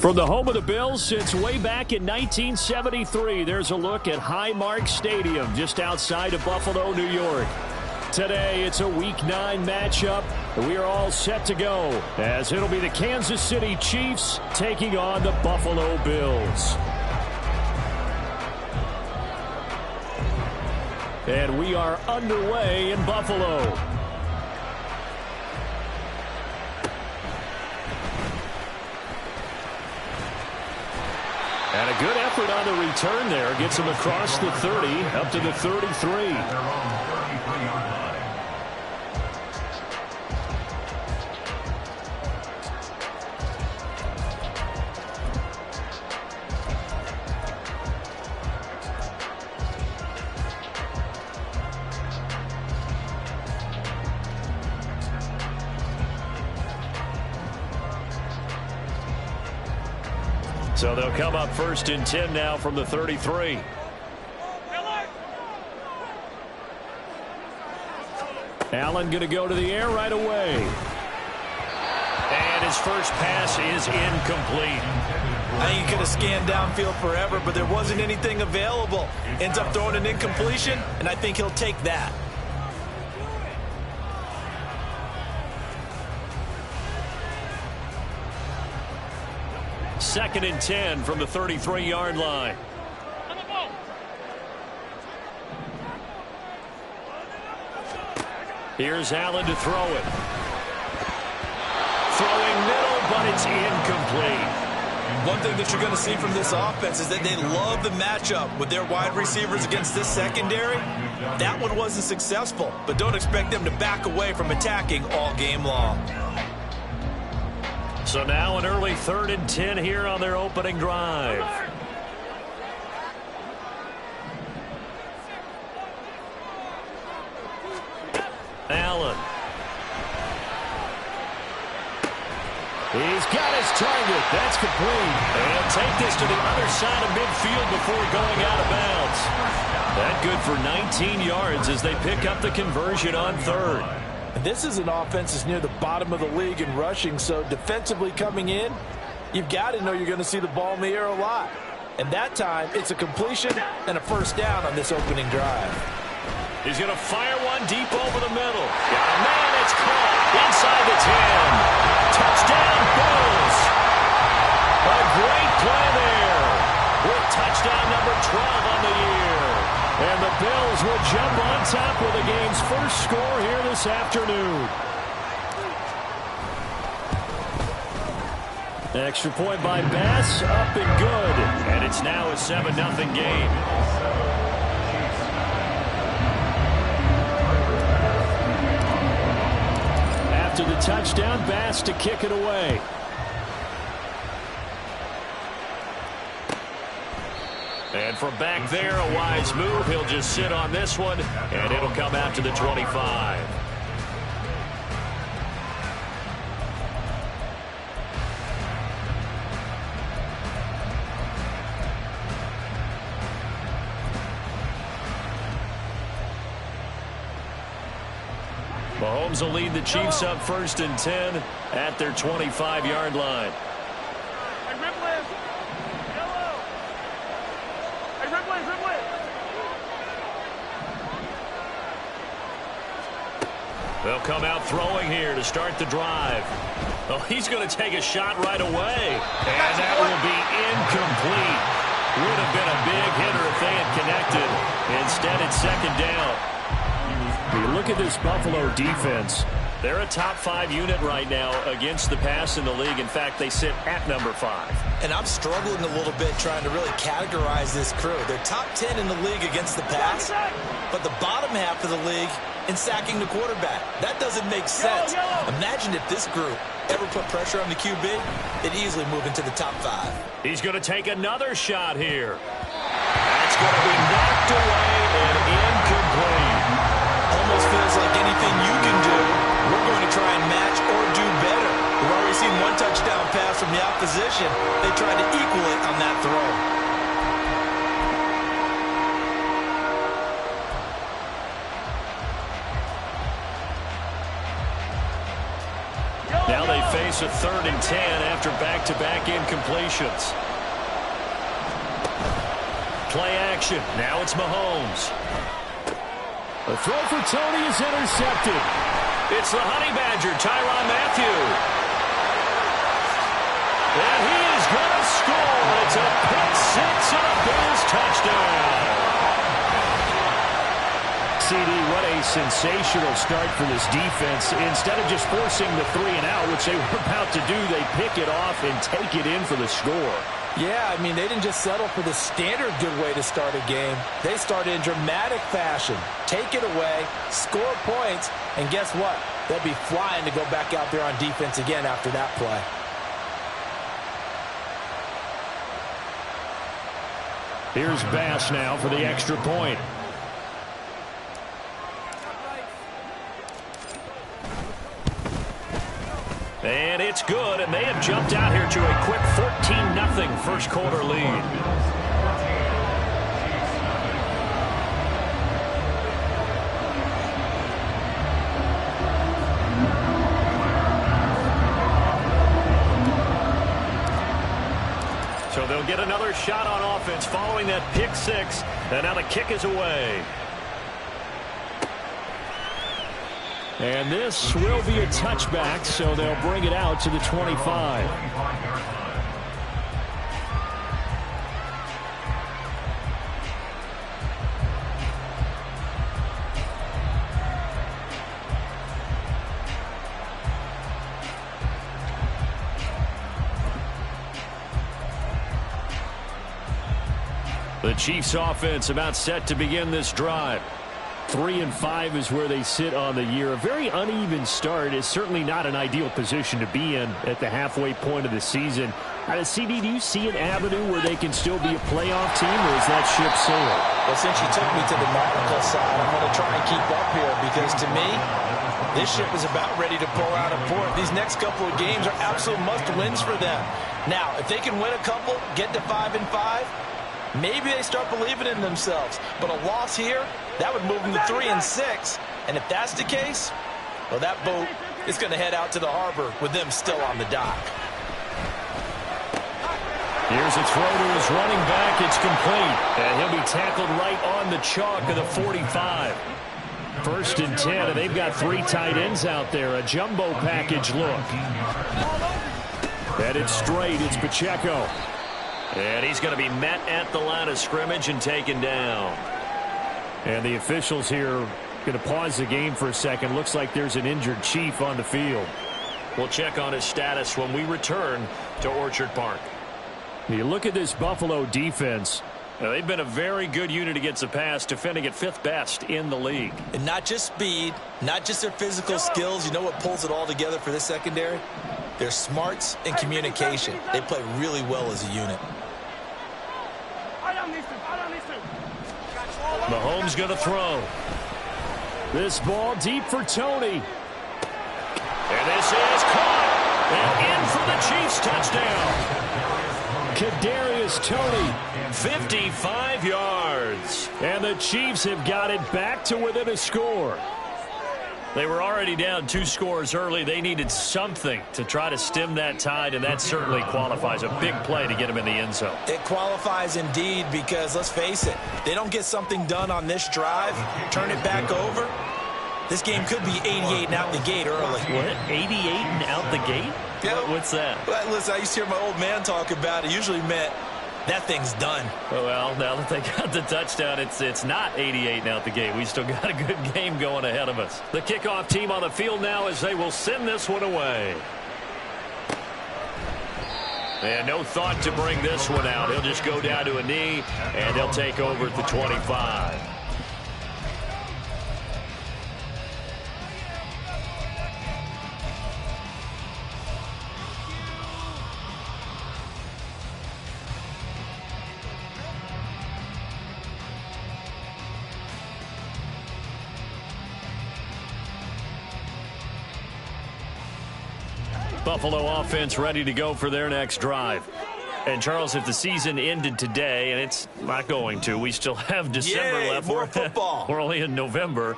From the home of the Bills since way back in 1973, there's a look at Highmark Stadium just outside of Buffalo, New York. Today, it's a Week 9 matchup, and we are all set to go as it'll be the Kansas City Chiefs taking on the Buffalo Bills. And we are underway in Buffalo. And a good effort on the return there. Gets him across the 30, up to the 33. So they'll come up 1st and 10 now from the 33. Allen going to go to the air right away. And his first pass is incomplete. I think he could have scanned downfield forever, but there wasn't anything available. Ends up throwing an incompletion, and I think he'll take that. Second and 10 from the 33-yard line. Here's Allen to throw it. Throwing middle, but it's incomplete. One thing that you're going to see from this offense is that they love the matchup with their wide receivers against this secondary. That one wasn't successful, but don't expect them to back away from attacking all game long. So now an early 3rd and 10 here on their opening drive. Allen. He's got his target. That's complete. And take this to the other side of midfield before going out of bounds. That good for 19 yards as they pick up the conversion on 3rd. This is an offense that's near the bottom of the league in rushing, so defensively coming in, you've got to know you're going to see the ball in the air a lot. And that time, it's a completion and a first down on this opening drive. He's going to fire one deep over the middle. Got a man, it's caught inside the 10. Touchdown, Bills. A great play there with touchdown number 12 on the year. And the Bills will jump on top with the game's first score here this afternoon. Extra point by Bass, up and good. And it's now a 7-0 game. After the touchdown, Bass to kick it away. And from back there, a wise move. He'll just sit on this one, and it'll come out to the 25. Mahomes will lead the Chiefs up 1st and 10 at their 25-yard line. They'll come out throwing here to start the drive. Oh, he's going to take a shot right away. And that will be incomplete. Would have been a big hitter if they had connected. Instead, it's 2nd down. You look at this Buffalo defense. They're a top 5 unit right now against the pass in the league. In fact, they sit at number 5. And I'm struggling a little bit trying to really categorize this crew. They're top 10 in the league against the pass, but the bottom half of the league in sacking the quarterback. That doesn't make sense. Imagine if this group ever put pressure on the QB, they'd easily move into the top 5. He's going to take another shot here. That's going to be knocked away and incomplete. Almost feels like anything you can do, we're going to try and match or do better. We've already seen one touchdown pass from the opposition. They tried to equal it on that throw. Now they face a 3rd and 10 after back-to-back incompletions. Play action. Now it's Mahomes. The throw for Tony is intercepted. It's the Honey Badger, Tyrann Mathieu. And he is going to score. It's a pick six and a Bills touchdown. CD, what a sensational start for this defense. Instead of just forcing the 3-and-out, which they were about to do, they pick it off and take it in for the score. Yeah, I mean, they didn't just settle for the standard good way to start a game. They started in dramatic fashion. Take it away, score points, and guess what? They'll be flying to go back out there on defense again after that play. Here's Bass now for the extra point. And it's good, and they have jumped out here to a quick 14-0 first quarter lead. So they'll get another shot on offense following that pick six, and now the kick is away. And this will be a touchback, so they'll bring it out to the 25. The Chiefs offense about set to begin this drive. 3-5 is where they sit on the year. A very uneven start is certainly not an ideal position to be in at the halfway point of the season. CD, do you see an avenue where they can still be a playoff team, or is that ship sailed? Well, since you took me to the nautical side, I'm going to try and keep up here because to me, this ship is about ready to pull out of port. These next couple of games are absolute must-wins for them. Now, if they can win a couple, get to 5-5, maybe they start believing in themselves. But a loss here, that would move them to 3-6. And if that's the case, well, that boat is going to head out to the harbor with them still on the dock. Here's a throw to his running back. It's complete. And he'll be tackled right on the chalk of the 45. 1st and 10, and they've got 3 tight ends out there. A jumbo package look. Headed straight, it's Pacheco. And he's going to be met at the line of scrimmage and taken down. And the officials here going to pause the game for a second. Looks like there's an injured Chief on the field. We'll check on his status when we return to Orchard Park. You look at this Buffalo defense. They've been a very good unit against the pass, defending at 5th best in the league. And not just speed, not just their physical skills. You know what pulls it all together for this secondary? Their smarts and communication. They play really well as a unit. Mahomes going to throw. This ball deep for Tony. And this is caught. And in for the Chiefs touchdown. Kadarius Toney. 55 yards. And the Chiefs have got it back to within a score. They were already down 2 scores early. They needed something to try to stem that tide, and that certainly qualifies. A big play to get them in the end zone. It qualifies indeed because, let's face it, they don't get something done on this drive, turn it back over, this game could be 88 and out the gate early. What? 88 and out the gate? Yeah. What's that? Well, listen, I used to hear my old man talk about it. Usually meant that thing's done. Well, now that they got the touchdown, it's not 88 and out the gate. We still got a good game going ahead of us. The kickoff team on the field now as they will send this one away. And no thought to bring this one out. He'll just go down to a knee, and they'll take over at the 25. Buffalo offense ready to go for their next drive. And, Charles, if the season ended today, and it's not going to, we still have December left. More football. We're only in November.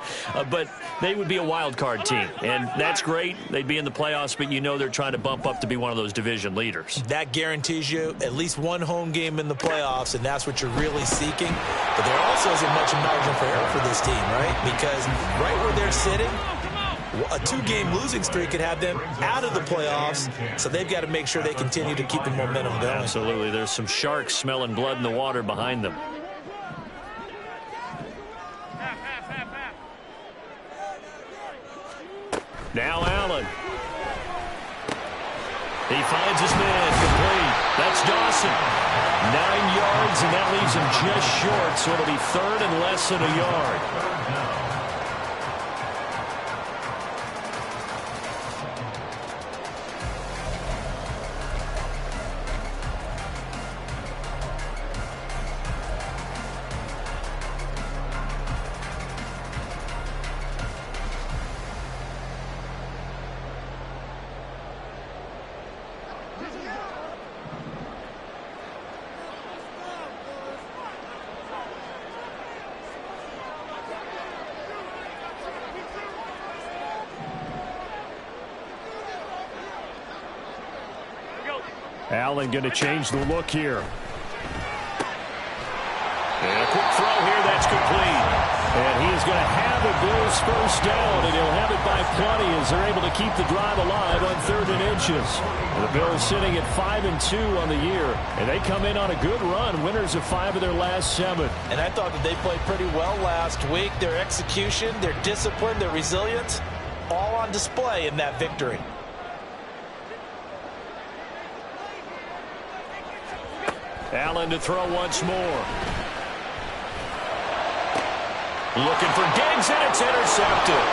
But they would be a wild card team. And that's great. They'd be in the playoffs, but you know they're trying to bump up to be one of those division leaders. That guarantees you at least one home game in the playoffs, and that's what you're really seeking. But there also isn't much margin for error for this team, right? Because right where they're sitting, a 2-game losing streak could have them out of the playoffs, so they've got to make sure they continue to keep the momentum going. Absolutely. There's some sharks smelling blood in the water behind them. Now Allen. He finds his man complete. That's Dawson. 9 yards, and that leaves him just short, so it'll be 3rd and less than a yard. Allen going to change the look here. And a quick throw here, that's complete. And he is going to have the Bills first down, and he'll have it by plenty as they're able to keep the drive alive on 3rd and inches. The Bills sitting at 5-2 on the year, and they come in on a good run, winners of 5 of their last 7. And I thought that they played pretty well last week. Their execution, their discipline, their resilience, all on display in that victory. Allen to throw once more. Looking for Diggs, and it's intercepted.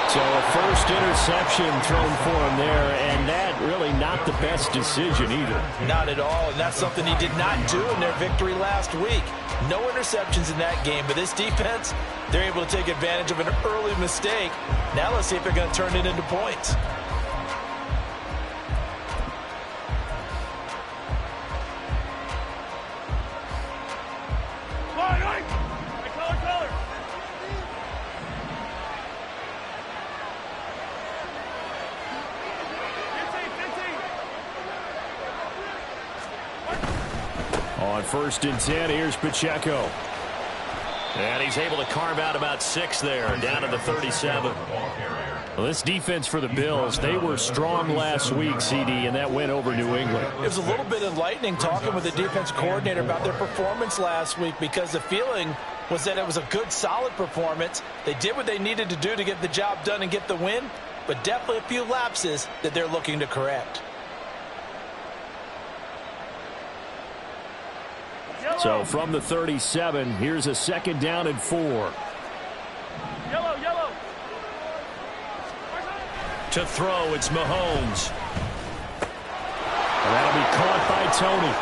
So a first interception thrown for him there, and that really not the best decision either. Not at all, and that's something he did not do in their victory last week. No interceptions in that game, but this defense, they're able to take advantage of an early mistake. Now let's see if they're going to turn it into points. On 1st and 10, here's Pacheco. And he's able to carve out about 6 there, down to the 37. Well, this defense for the Bills, they were strong last week, CD, and that went over New England. It was a little bit enlightening talking with the defense coordinator about their performance last week, because the feeling was that it was a good, solid performance. They did what they needed to do to get the job done and get the win, but definitely a few lapses that they're looking to correct. So from the 37, here's a 2nd down and 4. Yellow. To throw, it's Mahomes. And that'll be caught by Tony.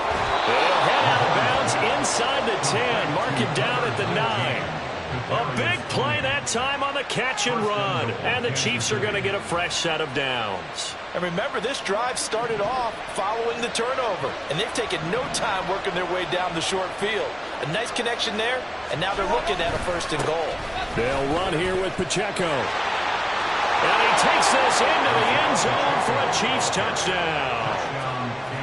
They'll head out of bounds inside the 10. Mark it down at the 9. A big play that time on the catch and run. And the Chiefs are going to get a fresh set of downs. And remember, this drive started off following the turnover, and they've taken no time working their way down the short field. A nice connection there, and now they're looking at a 1st and goal. They'll run here with Pacheco. And he takes this into the end zone for a Chiefs touchdown.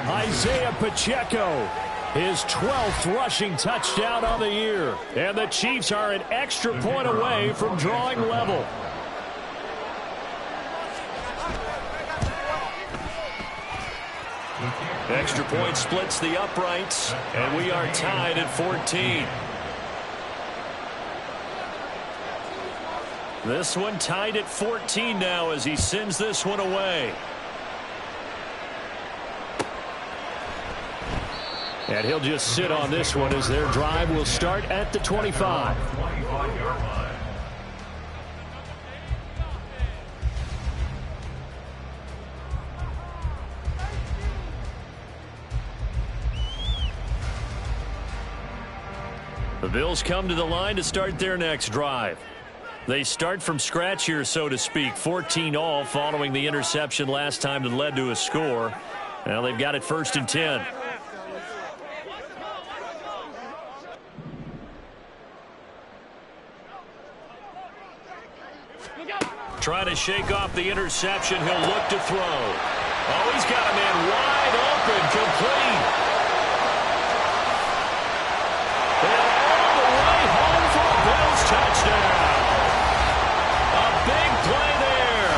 Isaiah Pacheco, his 12th rushing touchdown on the year. And the Chiefs are an extra point away from drawing level. Extra point splits the uprights, and we are tied at 14. This one tied at 14 now as he sends this one away. And he'll just sit on this one as their drive will start at the 25. The Bills come to the line to start their next drive. They start from scratch here, so to speak. 14 all following the interception last time that led to a score. Well, they've got it 1st and 10. Trying to shake off the interception. He'll look to throw. Oh, he's got a man wide open, complete. And all the way home for a Bills touchdown. A big play there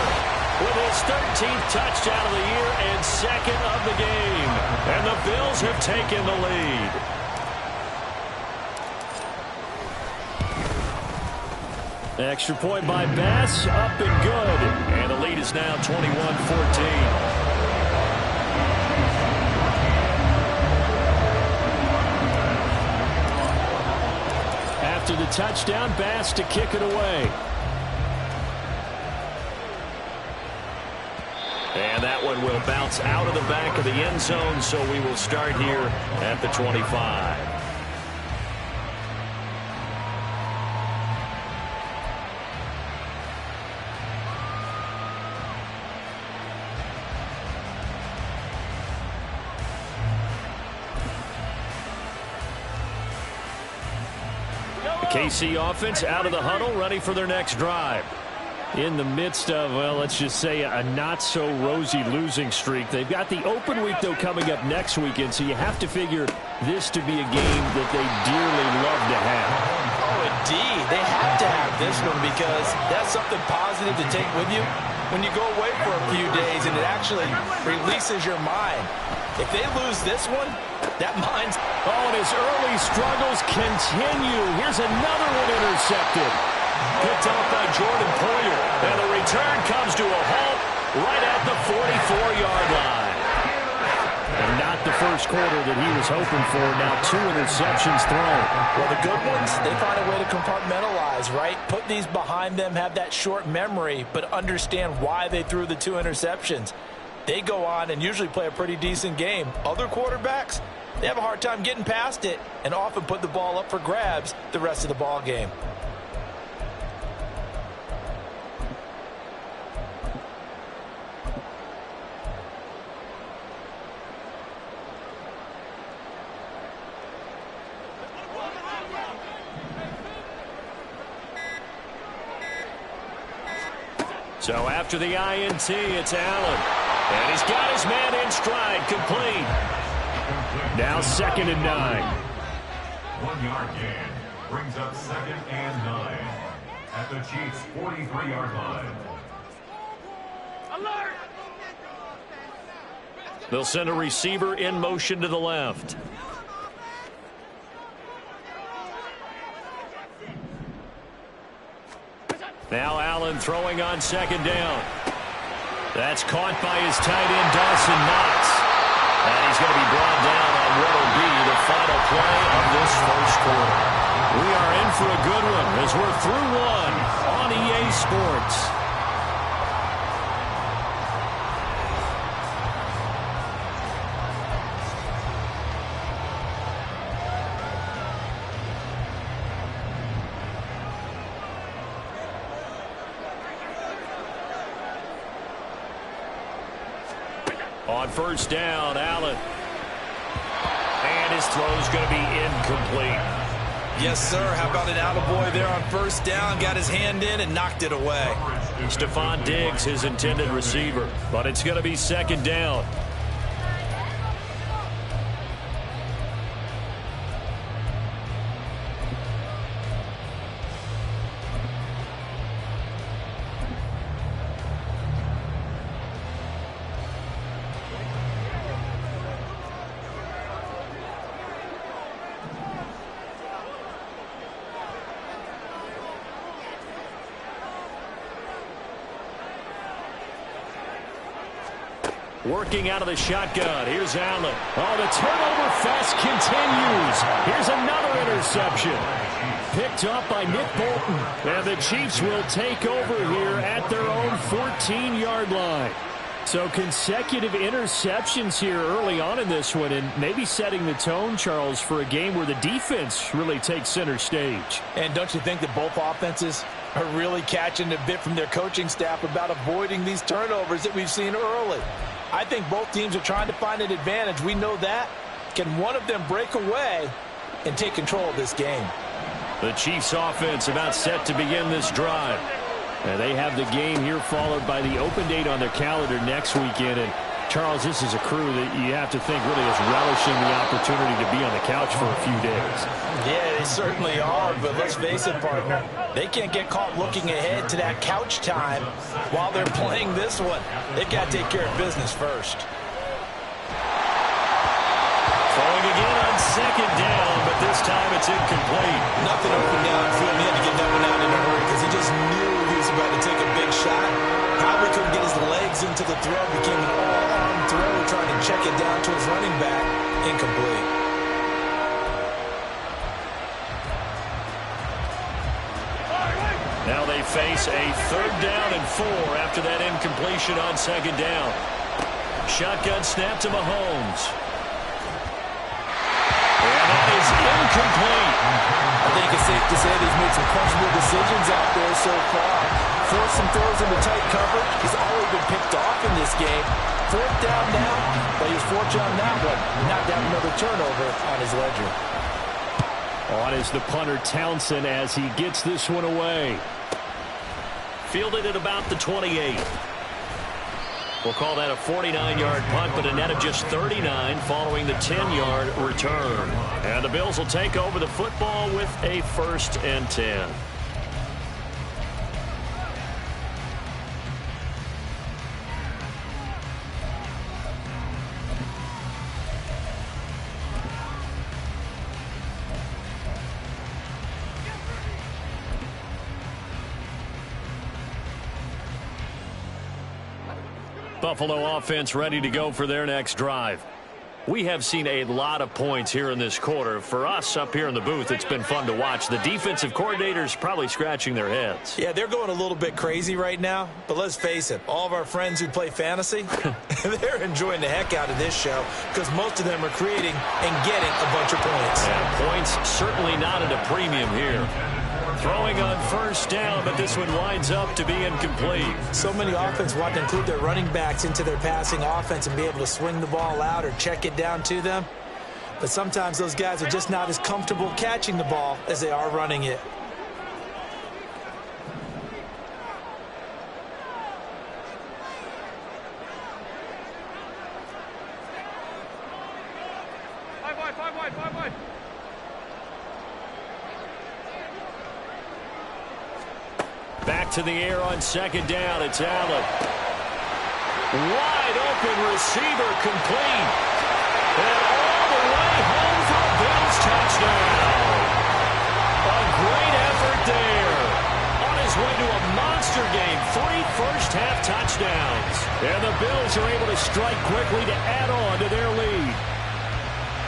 with his 13th touchdown of the year and 2nd of the game. And the Bills have taken the lead. Extra point by Bass, up and good. And the lead is now 21-14. After the touchdown, Bass to kick it away. And that one will bounce out of the back of the end zone, so we will start here at the 25. KC offense out of the huddle, ready for their next drive. In the midst of, well, let's just say a not-so-rosy losing streak. They've got the open week, though, coming up next weekend, so you have to figure this to be a game that they dearly love to have. Oh, indeed. They have to have this one because that's something positive to take with you when you go away for a few days, and it actually releases your mind. If they lose this one, that mind's... Oh, and his early struggles continue. Here's another one intercepted. Picked off by Jordan Poyer. And the return comes to a halt right at the 44-yard line. And not the first quarter that he was hoping for. Now 2 interceptions thrown. Well, the good ones, they find a way to compartmentalize, right? Put these behind them, have that short memory, but understand why they threw the 2 interceptions. They go on and usually play a pretty decent game. Other quarterbacks, they have a hard time getting past it and often put the ball up for grabs the rest of the ball game. So after the INT, it's Allen. And he's got his man in stride, complete. Now 2nd and 9. 1-yard gain brings up 2nd and 9 at the Chiefs' 43-yard line. Alert! They'll send a receiver in motion to the left. Now Allen throwing on 2nd down. That's caught by his tight end, Dawson Knox. And he's going to be brought down on what will be the final play of this first quarter. We are in for a good one as we're through one on EA Sports. On 1st down, Allen. And his throw's going to be incomplete. Yes, sir. How about an attaboy there on 1st down? Got his hand in and knocked it away. Stephon Diggs, his intended receiver. But it's going to be 2nd down. Working out of the shotgun. Here's Allen. Oh, the turnover fest continues. Here's another interception. Picked up by Nick Bolton. And the Chiefs will take over here at their own 14-yard line. So consecutive interceptions here early on in this one, and maybe setting the tone, Charles, for a game where the defense really takes center stage. And don't you think that both offenses are really catching a bit from their coaching staff about avoiding these turnovers that we've seen early? I think both teams are trying to find an advantage. We know that. Can one of them break away and take control of this game? The Chiefs offense about set to begin this drive. And they have the game here followed by the open date on their calendar next weekend. And Charles, this is a crew that you have to think really is relishing the opportunity to be on the couch for a few days. Yeah, they certainly are, but let's face it, partner. They can't get caught looking ahead to that couch time while they're playing this one. They've got to take care of business first. Throwing again on second down, but this time it's incomplete. Nothing open downfield. He had to get that one out in a hurry because he just knew he was about to take a big shot. Probably couldn't get his legs into the throw. Became an all-arm throw, trying to check it down to his running back. Incomplete. Now they face a 3rd down and 4 after that incompletion on second down. Shotgun snap to Mahomes. And that is incomplete. I think it's safe to say he's made some questionable decisions out there so far. Forced some throws into tight coverage. He's already been picked off in this game. 4th down now, but he's fortunate on that one. Knocked down another turnover on his ledger. On is the punter Townsend as he gets this one away. Fielded at about the 28. We'll call that a 49-yard punt, but a net of just 39 following the 10-yard return. And the Bills will take over the football with a 1st and 10. Buffalo offense ready to go for their next drive. We have seen a lot of points here in this quarter. For us up here in the booth, it's been fun to watch. The defensive coordinators probably scratching their heads. Yeah, they're going a little bit crazy right now. But let's face it, all of our friends who play fantasy, they're enjoying the heck out of this show because most of them are creating and getting a bunch of points. Yeah, points certainly not at a premium here. Throwing on 1st down, but this one winds up to be incomplete. So many offenses want to include their running backs into their passing offense and be able to swing the ball out or check it down to them. But sometimes those guys are just not as comfortable catching the ball as they are running it. Five wide. Back to the air on second down. It's Allen. Wide open receiver complete. And all the way home for a Bills touchdown. A great effort there. On his way to a monster game. 3 first-half touchdowns. And the Bills are able to strike quickly to add on to their lead.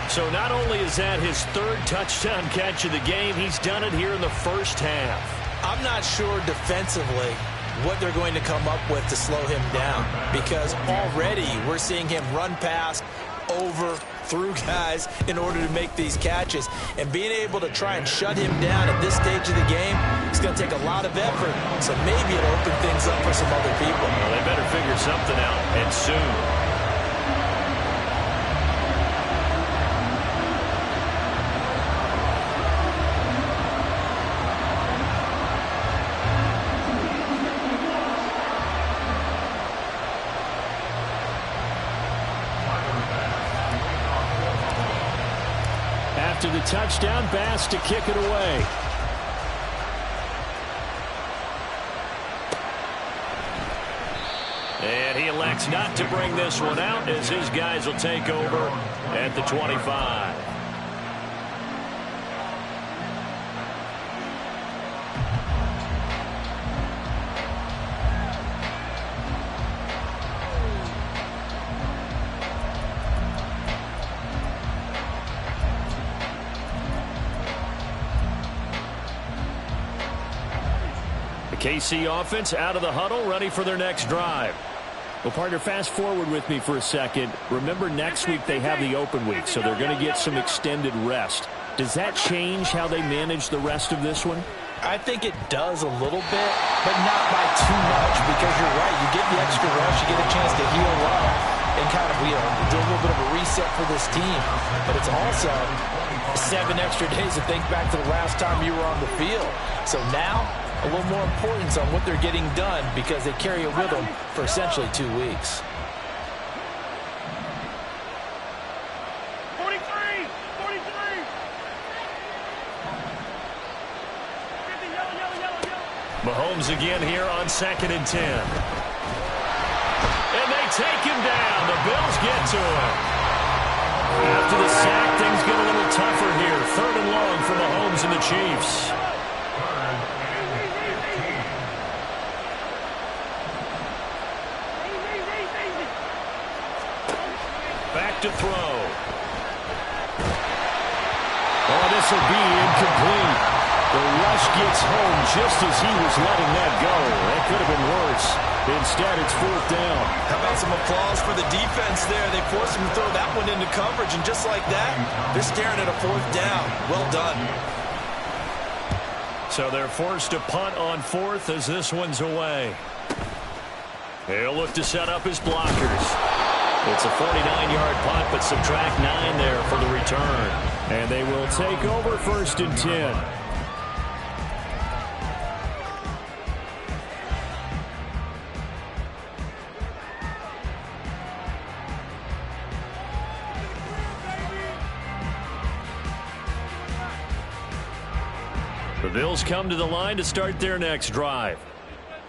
So not only is that his 3rd touchdown catch of the game, he's done it here in the first half. I'm not sure defensively what they're going to come up with to slow him down because already we're seeing him run past, over, through guys in order to make these catches. And being able to try and shut him down at this stage of the game, it's going to take a lot of effort. So maybe it'll open things up for some other people. Well, they better figure something out, and soon. After the touchdown, Bass to kick it away. And he elects not to bring this one out as his guys will take over at the 25. KC offense out of the huddle, ready for their next drive. Well, partner, fast forward with me for a second. Remember, next week they have the open week, so they're going to get some extended rest. Does that change how they manage the rest of this one? I think it does a little bit, but not by too much because you're right. You get the extra rest. You get a chance to heal up. do a little bit of a reset for this team. But it's also 7 extra days to think back to the last time you were on the field. So now, a little more importance on what they're getting done because they carry it with them for essentially 2 weeks. 43! 43! 50, yellow. Mahomes again here on 2nd and 10. And they take him down. The Bills get to him. After the sack, things get a little tougher here. 3rd and long for Mahomes and the Chiefs. Back to throw. Oh, this will be incomplete. The rush gets home just as he was letting that go. That could have been worse. Instead, it's 4th down. How about some applause for the defense there? They forced him to throw that one into coverage, and just like that, they're staring at a 4th down. Well done. So they're forced to punt on 4th as this one's away. They'll look to set up his blockers. It's a 49-yard punt, but subtract 9 there for the return. And they will take over 1st and 10. The Bills come to the line to start their next drive.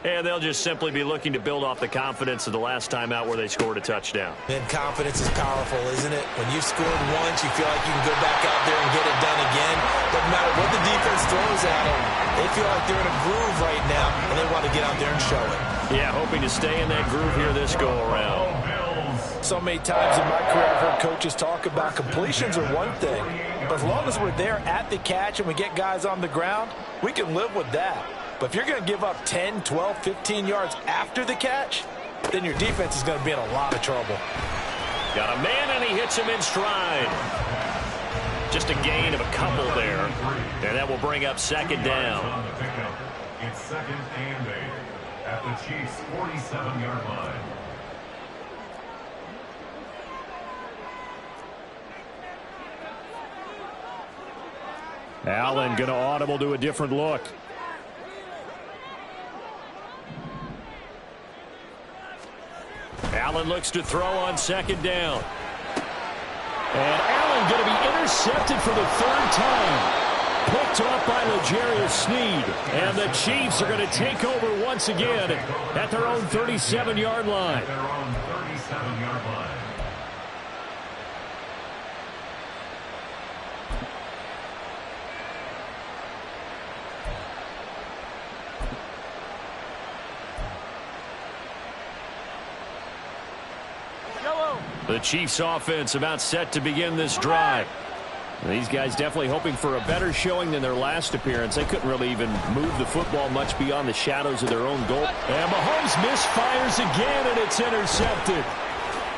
And they'll just simply be looking to build off the confidence of the last time out where they scored a touchdown. And confidence is powerful, isn't it? When you've scored once, you feel like you can go back out there and get it done again. Doesn't matter what the defense throws at them. They feel like they're in a groove right now, and they want to get out there and show it. Yeah, hoping to stay in that groove here this go-around. So many times in my career, I've heard coaches talk about completions are one thing. But as long as we're there at the catch and we get guys on the ground, we can live with that. But if you're going to give up 10, 12, 15 yards after the catch, then your defense is going to be in a lot of trouble. Got a man, and he hits him in stride. Just a gain of a couple there. And that will bring up 2nd down. It's 2nd and 8 at the Chiefs' 47-yard line. Allen going to audible to a different look. Allen looks to throw on 2nd down. And Allen going to be intercepted for the 3rd time. Picked off by L'Jarius Sneed. And the Chiefs are going to take over once again at their own 37-yard line. The Chiefs offense about set to begin this drive. These guys definitely hoping for a better showing than their last appearance. They couldn't really even move the football much beyond the shadows of their own goal. And Mahomes misfires again, and it's intercepted.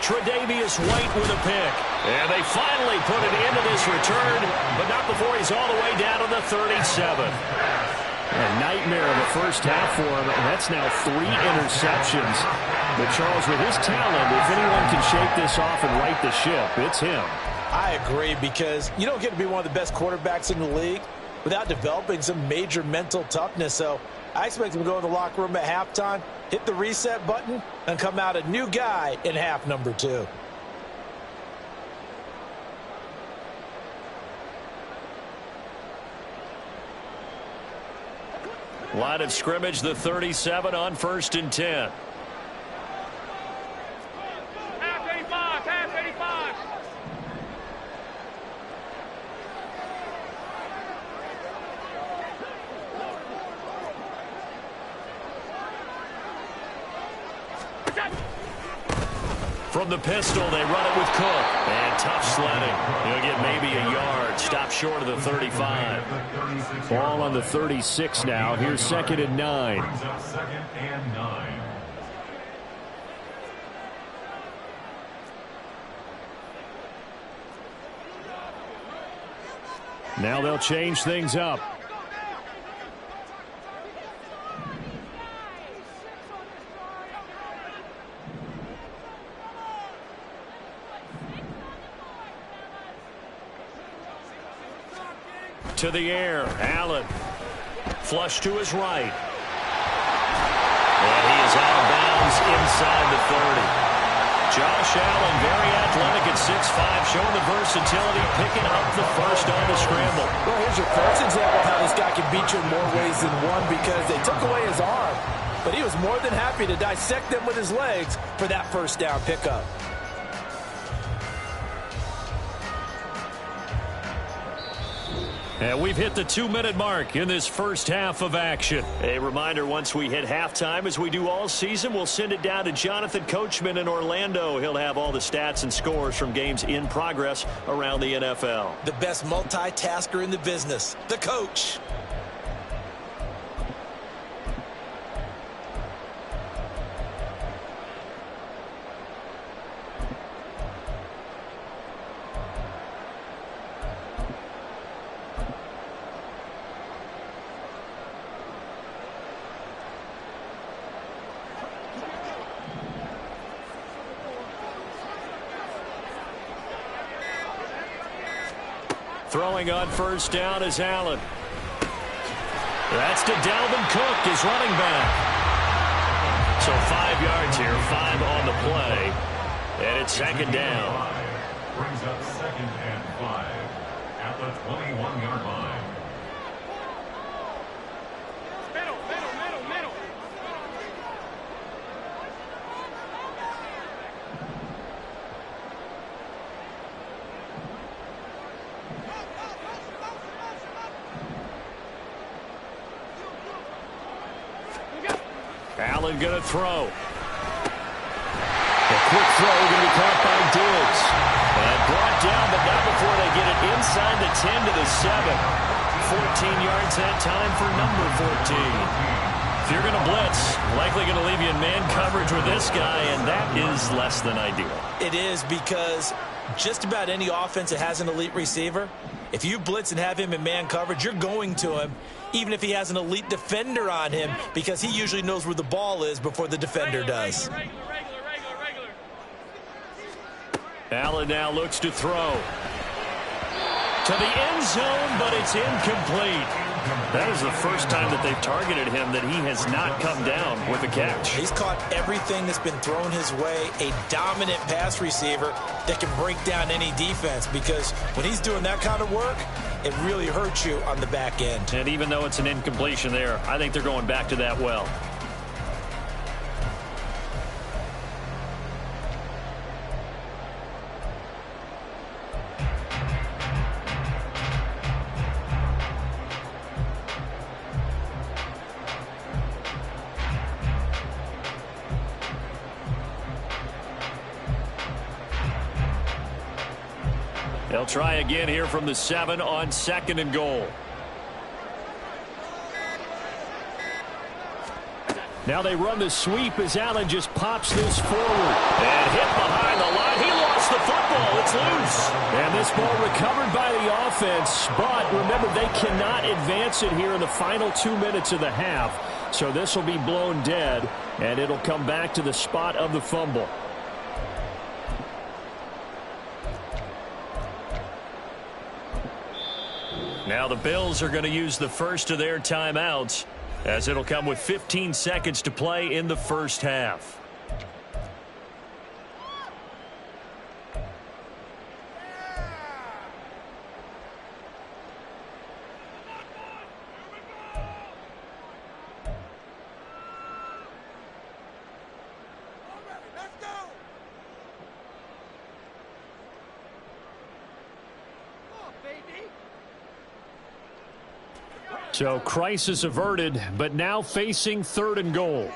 Tre'Davious White with a pick. And they finally put it into this return, but not before he's all the way down to the 37. A nightmare of the first half for him, and that's now 3 interceptions. But Charles, with his talent, if anyone can shake this off and right the ship, it's him. I agree, because you don't get to be one of the best quarterbacks in the league without developing some major mental toughness. So I expect him to go in the locker room at halftime, hit the reset button, and come out a new guy in half number 2. Line of scrimmage, the 37 on 1st and 10. Half 85, half 85. From the pistol, they run it with Cook. And tough sledding. He'll get maybe a yard. Stop short of the 35. Ball on the 36 now. Here's 2nd and 9. 2nd and 9. Now they'll change things up. To the air, Allen. Flush to his right. And he is out of bounds inside the 30. Josh Allen, very athletic at 6'5", showing the versatility, picking up the first on the scramble. Well, here's your first example of how this guy can beat you in more ways than one, because they took away his arm, but he was more than happy to dissect them with his legs for that first down pickup. And we've hit the 2-minute mark in this first half of action. A reminder, once we hit halftime, as we do all season, we'll send it down to Jonathan Coachman in Orlando. He'll have all the stats and scores from games in progress around the NFL. The best multitasker in the business, the coach. Throwing on first down is Allen. That's to Dalvin Cook, his running back. So 5 yards here, 5 on the play. And it's second down. Brings up 2nd and 5 at the 21-yard line. Middle. Allen going to throw. A quick throw going to be caught by Diggs. And brought down, but not before they get it inside the 10 to the 7. 14 yards that time for number 14. If you're going to blitz, likely going to leave you in man coverage with this guy, and that is less than ideal. It is, because just about any offense that has an elite receiver, if you blitz and have him in man coverage, you're going to him, even if he has an elite defender on him, because he usually knows where the ball is before the defender does. Regular. Allen now looks to throw. To the end zone, but it's incomplete. That is the first time that they've targeted him that he has not come down with a catch. He's caught everything that's been thrown his way. A dominant pass receiver that can break down any defense, because when he's doing that kind of work, it really hurts you on the back end. And even though it's an incompletion there, I think they're going back to that well. They'll try again here from the 7 on 2nd and goal. Now they run the sweep as Allen just pops this forward. And hit behind the line. He lost the football. It's loose. And this ball recovered by the offense. But remember, they cannot advance it here in the final 2 minutes of the half. So this will be blown dead, and it'll come back to the spot of the fumble. Now the Bills are going to use the first of their timeouts, as it'll come with 15 seconds to play in the first half. So crisis averted, but now facing 3rd and goal.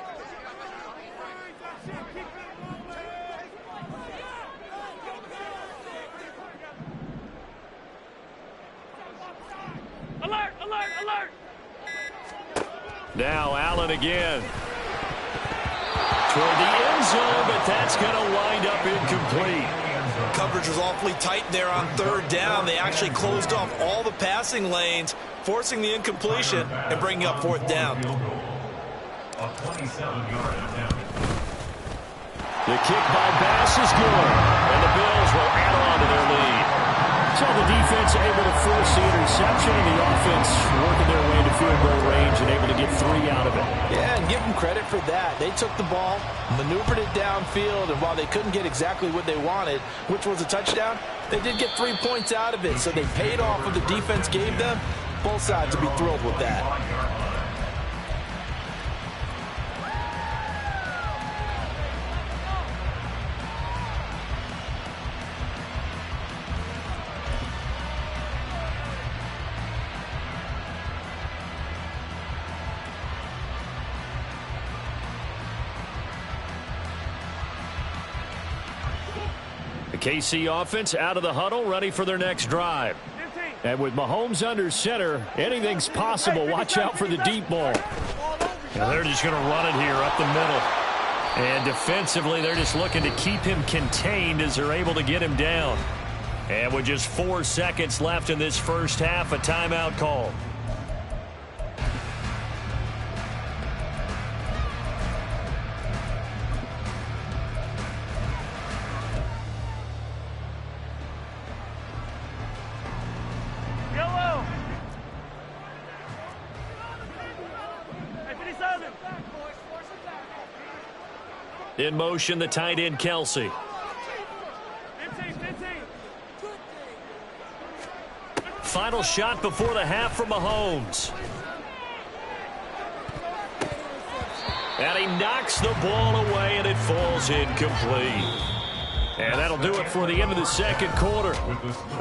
Alert! Now Allen again. Toward the end zone, but that's going to wind up incomplete. Coverage was awfully tight there on 3rd down. They actually closed off all the passing lanes, forcing the incompletion and bringing up 4th down. A 27-yard attempt. The kick by Bass is good, and the Bills will add on to their lead. So the defense able to force the interception, and the offense working their way to field goal range and able to get 3 out of it. Yeah, and give them credit for that. They took the ball, maneuvered it downfield, and while they couldn't get exactly what they wanted, which was a touchdown, they did get 3 points out of it, so they paid off what the defense gave them. Both sides will be thrilled with that. KC offense out of the huddle, ready for their next drive. And with Mahomes under center, anything's possible. Watch out for the deep ball. Now they're just going to run it here up the middle. And defensively, they're just looking to keep him contained as they're able to get him down. And with just 4 seconds left in this first half, a timeout call. In motion, the tight end, Kelsey. 15. Final shot before the half from Mahomes. And he knocks the ball away, and it falls incomplete. And that'll do it for the end of the second quarter.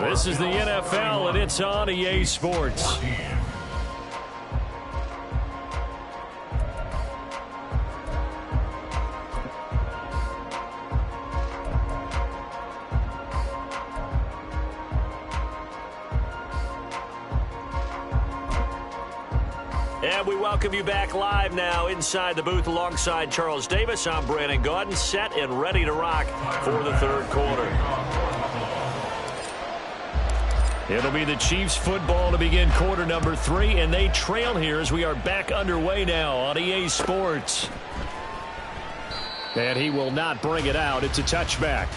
This is the NFL, and it's on EA Sports. And we welcome you back live now inside the booth alongside Charles Davis. I'm Brandon Gaudin, set and ready to rock for the third quarter. It'll be the Chiefs football to begin quarter number 3, and they trail here as we are back underway now on EA Sports. And he will not bring it out. It's a touchback.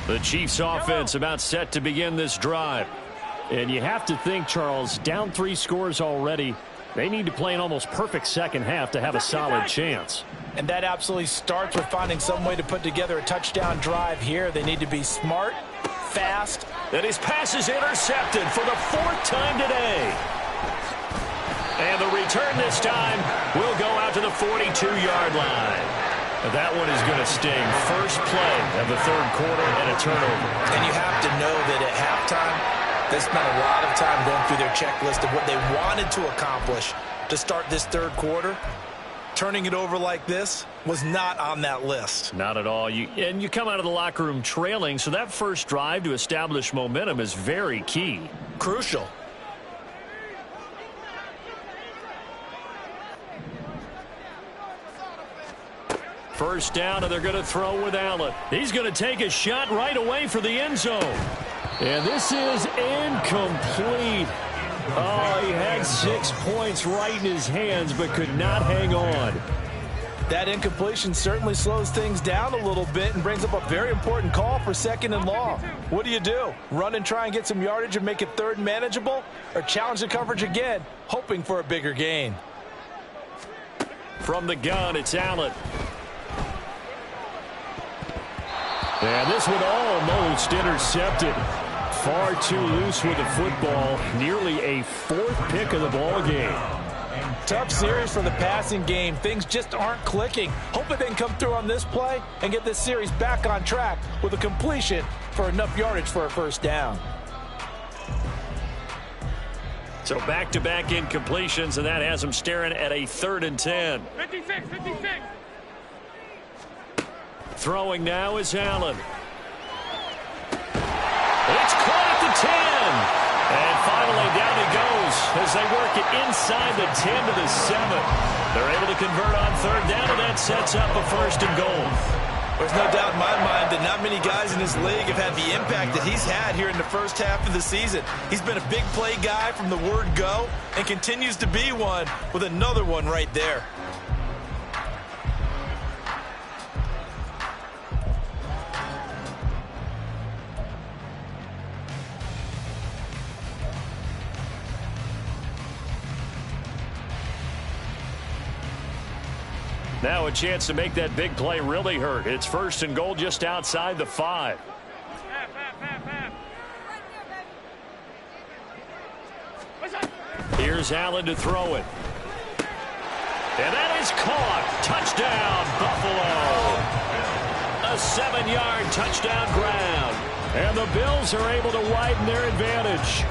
The Chiefs offense about set to begin this drive. And you have to think, Charles, down 3 scores already. They need to play an almost perfect second half to have a solid chance. And that absolutely starts with finding some way to put together a touchdown drive here. They need to be smart, fast. And his pass is intercepted for the 4th time today. And the return this time will go out to the 42-yard line. That one is going to sting. First play of the third quarter and a turnover. And you have to know that at halftime, they spent a lot of time going through their checklist of what they wanted to accomplish to start this third quarter. Turning it over like this was not on that list. Not at all. And you come out of the locker room trailing, so that first drive to establish momentum is very key. Crucial. First down, and they're going to throw with Allen. He's going to take a shot right away for the end zone. And this is incomplete. Oh, he had 6 points right in his hands, but could not hang on. That incompletion certainly slows things down a little bit and brings up a very important call for 2nd and long. What do? Run and try and get some yardage and make it 3rd and manageable? Or challenge the coverage again, hoping for a bigger gain? From the gun, it's Allen. And this one almost intercepted. Far too loose with the football. Nearly a 4th pick of the ball game. Tough series for the passing game. Things just aren't clicking. Hoping they can come through on this play and get this series back on track with a completion for enough yardage for a first down. So back-to-back incompletions, and that has them staring at a 3rd and 10. 56. Throwing now is Allen. It's caught at the 10. And finally down he goes. as they work it inside the 10 to the 7. They're able to convert on third down, and that sets up a 1st and goal. There's no doubt in my mind that not many guys in this league have had the impact that he's had here in the first half of the season. He's been a big play guy from the word go and continues to be one with another one right there. Now a chance to make that big play really hurt. It's 1st and goal just outside the 5. Here's Allen to throw it. And that is caught. Touchdown, Buffalo. A 7-yard touchdown grab. And the Bills are able to widen their advantage.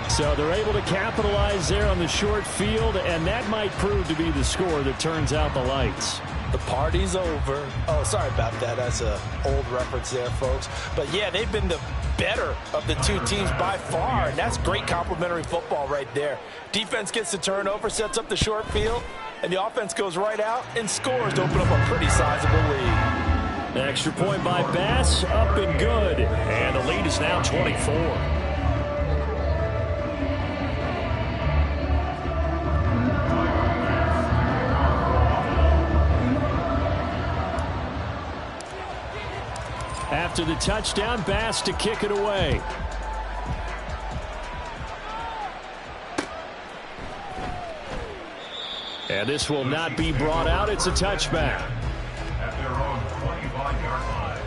So they're able to capitalize there on the short field, and that might prove to be the score that turns out the lights. The party's over. Oh, sorry about that. That's an old reference there, folks. But, yeah, they've been the better of the two teams by far, and that's great complimentary football right there. Defense gets the turnover, sets up the short field, and the offense goes right out and scores to open up a pretty sizable lead. An extra point by Bass, up and good. And the lead is now 24. After the touchdown, Bass to kick it away. And this will not be brought out. It's a touchback. At their own 25-yard line.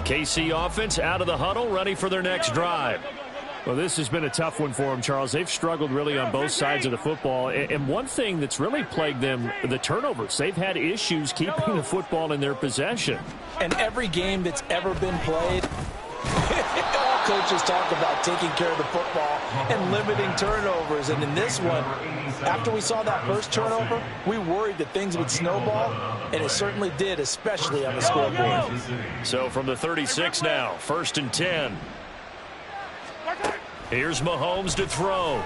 KC offense out of the huddle, ready for their next drive. Well, this has been a tough one for them, Charles. They've struggled really on both sides of the football. And one thing that's really plagued them, the turnovers. They've had issues keeping the football in their possession. And every game that's ever been played, all coaches talk about taking care of the football and limiting turnovers. And in this one, after we saw that first turnover, we worried that things would snowball, and it certainly did, especially on the scoreboard. So from the 36 now, 1st and 10. Here's Mahomes to throw.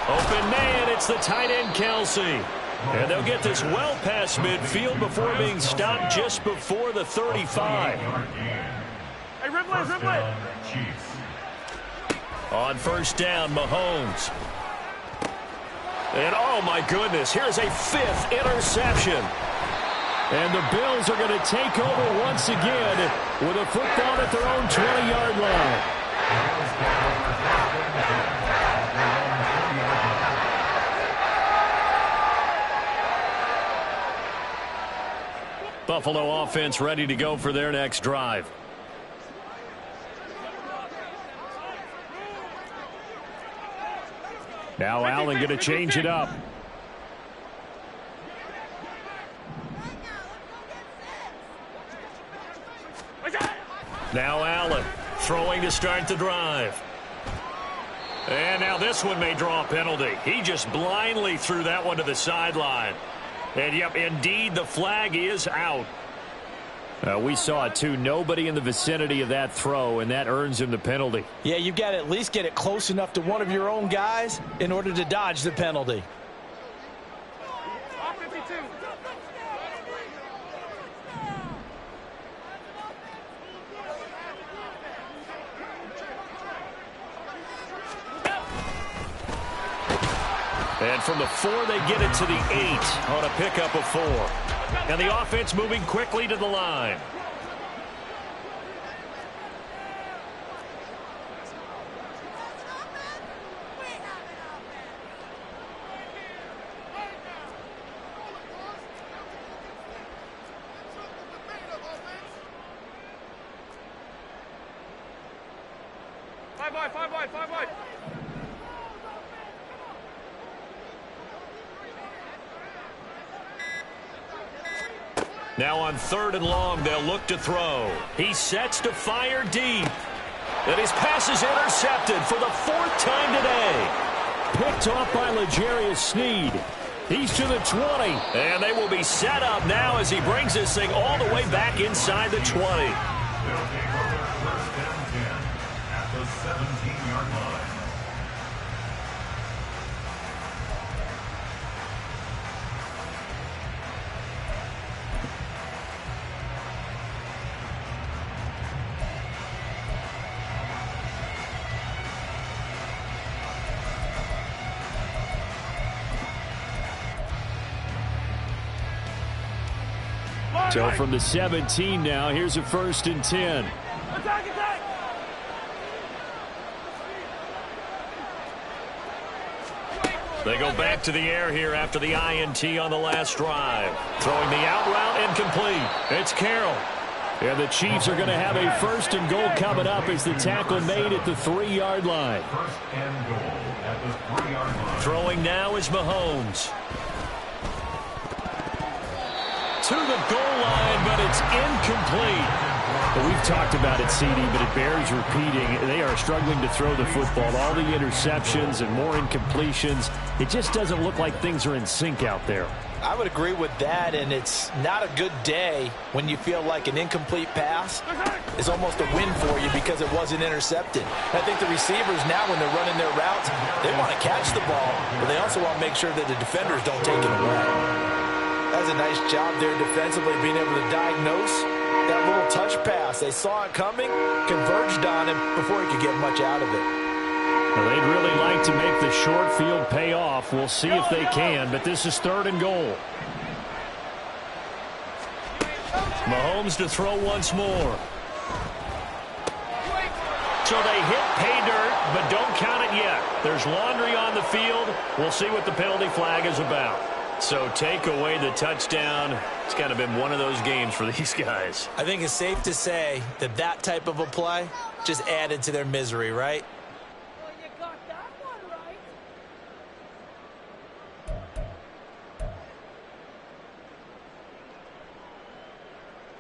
Open man, it's the tight end Kelsey. And they'll get this well past midfield before being stopped just before the 35. Hey, Ripley. On 1st down, Mahomes. And oh my goodness, here's a 5th interception. And the Bills are going to take over once again with a football at their own 20-yard line. Buffalo offense ready to go for their next drive. Now Allen going to change it up. Now Allen throwing to start the drive. And now this one may draw a penalty. He just blindly threw that one to the sideline. And, yep, indeed, the flag is out. We saw it, too. Nobody in the vicinity of that throw, and that earns him the penalty. Yeah, you've got to at least get it close enough to one of your own guys in order to dodge the penalty. And from the 4, they get it to the 8 on a pickup of 4. And the offense moving quickly to the line. Five wide. Now on 3rd and long, they'll look to throw. He sets to fire deep. And his pass is intercepted for the 4th time today. Picked off by L'Jarius Sneed. He's to the 20. And they will be set up now as he brings this thing all the way back inside the 20. They'll take over 1st and 10 at the 17-yard line. So from the 17 now, here's a 1st and 10. Attack, attack! They go back to the air here after the INT on the last drive. Throwing the out route incomplete. It's Carroll. And the Chiefs are going to have a 1st and goal coming up as the tackle made at the 3-yard line. 1st and goal at the 3-yard line. Throwing now is Mahomes. To the goal line, but it's incomplete. Well, we've talked about it, CD, but it bears repeating. They are struggling to throw the football. All the interceptions and more incompletions. It just doesn't look like things are in sync out there. I would agree with that, and it's not a good day when you feel like an incomplete pass is almost a win for you because it wasn't intercepted. I think the receivers now, when they're running their routes, they want to catch the ball, but they also want to make sure that the defenders don't take it away. That's a nice job there defensively, being able to diagnose that little touch pass. They saw it coming, converged on him before he could get much out of it. Well, they'd really like to make the short field pay off. We'll see if they can, but this is 3rd and goal. Mahomes to throw once more. So they hit pay dirt, but don't count it yet. There's laundry on the field. We'll see what the penalty flag is about. So take away the touchdown. It's kind of been one of those games for these guys. I think it's safe to say that that type of a play just added to their misery, right? Well, you got that one right.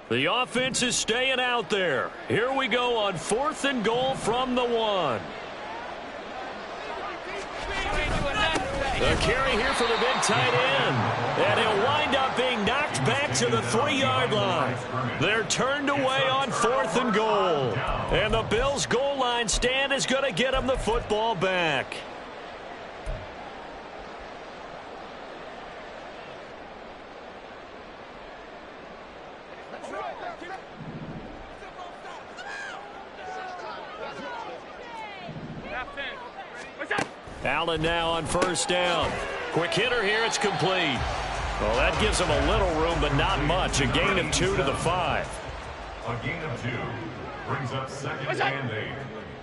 The offense is staying out there. Here we go on 4th and goal from the 1. The carry here for the big tight end. And he'll wind up being knocked back to the 3-yard line. They're turned away on 4th and goal. And the Bills' goal line stand is going to get them the football back. Allen now on 1st down. Quick hitter here, it's complete. Well, that gives them a little room, but not much. A gain of 2 to the 5. A gain of 2 brings up 2nd and 8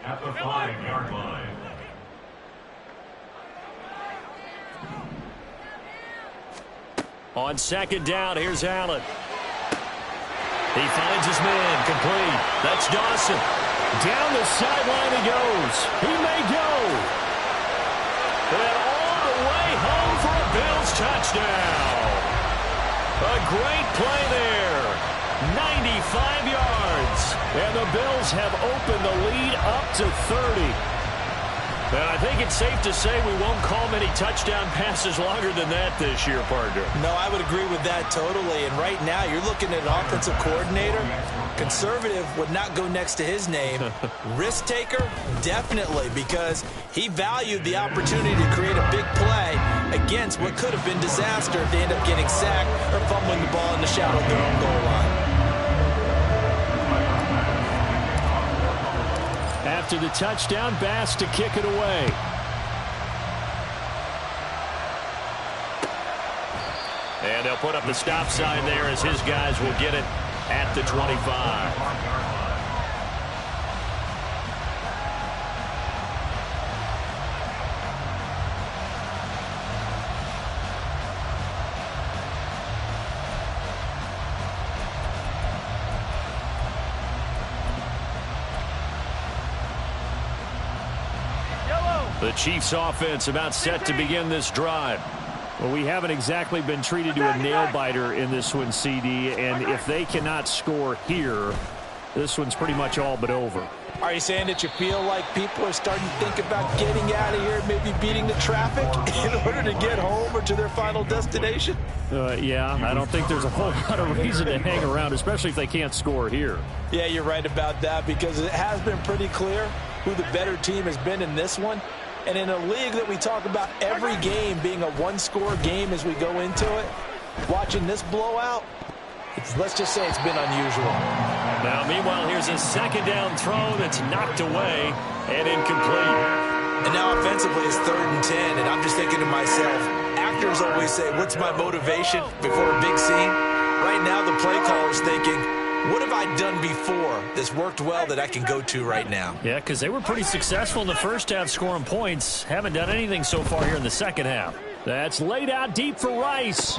at the 5-yard line. On 2nd down, here's Allen. He finds his man, complete. That's Dawson. Down the sideline he goes. He may go. And all the way home for a Bills touchdown. A great play there. 95 yards. And the Bills have opened the lead up to 30. And I think it's safe to say we won't call many touchdown passes longer than that this year, partner. No, I would agree with that totally. And right now, you're looking at an offensive coordinator. Conservative would not go next to his name. Risk taker, definitely, because he valued the opportunity to create a big play against what could have been disaster if they end up getting sacked or fumbling the ball in the shadow of their own goal line. After the touchdown, Bass to kick it away. And they'll put up the stop sign there as his guys will get it at the 25. The Chiefs offense about set to begin this drive. Well, we haven't exactly been treated to a nail-biter in this one, CD, and if they cannot score here, this one's pretty much all but over. Are you saying that you feel like people are starting to think about getting out of here, maybe beating the traffic in order to get home or to their final destination? Yeah, I don't think there's a whole lot of reason to hang around, especially if they can't score here. Yeah, you're right about that, because it has been pretty clear who the better team has been in this one. And in a league that we talk about every game being a one-score game as we go into it, watching this blowout, let's just say it's been unusual. Now, meanwhile, here's a second down throw that's knocked away and incomplete. And now offensively it's 3rd and 10, and I'm just thinking to myself, actors always say, what's my motivation before a big scene? Right now the play caller's thinking, what have I done before that's worked well that I can go to right now? Yeah, because they were pretty successful in the first half scoring points. Haven't done anything so far here in the second half. That's laid out deep for Rice.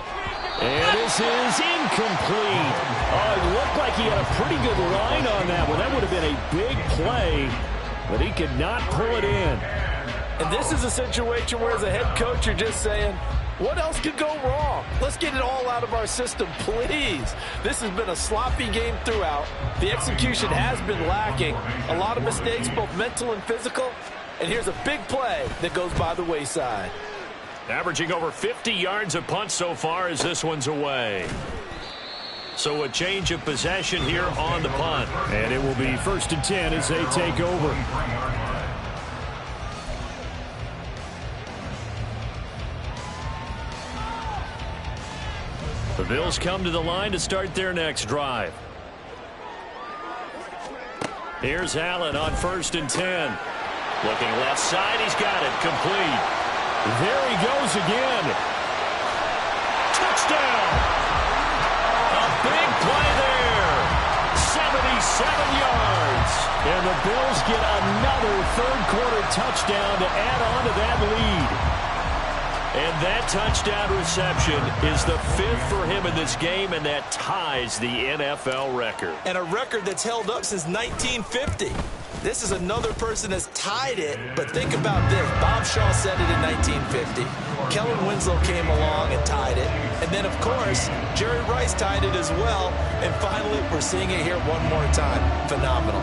And this is incomplete. Oh, it looked like he had a pretty good line on that one. That would have been a big play, but he could not pull it in. And this is a situation where as a head coach you're just saying, what else could go wrong? Let's get it all out of our system, please. This has been a sloppy game throughout. The execution has been lacking. A lot of mistakes, both mental and physical. And here's a big play that goes by the wayside. Averaging over 50 yards a punt so far as this one's away. So a change of possession here on the punt. And it will be 1st and 10 as they take over. The Bills come to the line to start their next drive. Here's Allen on 1st and 10. Looking left side, he's got it complete. There he goes again. Touchdown! A big play there. 77 yards. And the Bills get another third-quarter touchdown to add on to that lead. And that touchdown reception is the 5th for him in this game, and that ties the NFL record. And a record that's held up since 1950. This is another person that's tied it, but think about this. Bob Shaw said it in 1950. Kellen Winslow came along and tied it. And then, of course, Jerry Rice tied it as well. And finally, we're seeing it here one more time. Phenomenal.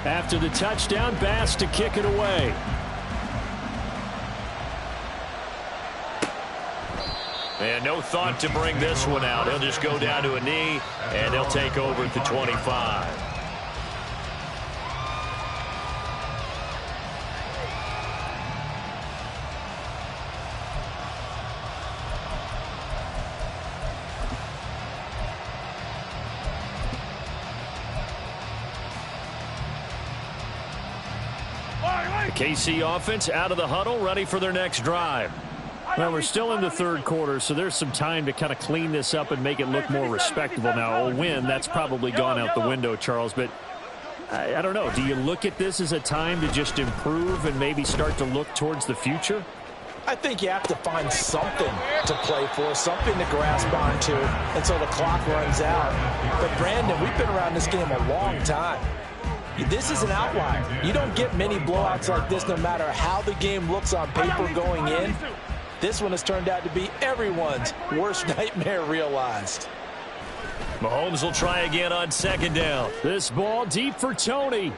After the touchdown, Bass to kick it away. And no thought to bring this one out. He'll just go down to a knee, and they'll take over at the 25. KC offense out of the huddle, ready for their next drive. Well, we're still in the third quarter, so there's some time to kind of clean this up and make it look more respectable. Now, a win, that's probably gone out the window, Charles, but I don't know. Do you look at this as a time to just improve and maybe start to look towards the future? I think you have to find something to play for, something to grasp onto until the clock runs out. But, Brandon, we've been around this game a long time. This is an outlier. You don't get many blowouts like this no matter how the game looks on paper going in. This one has turned out to be everyone's worst nightmare realized. Mahomes will try again on 2nd down. This ball deep for Tony.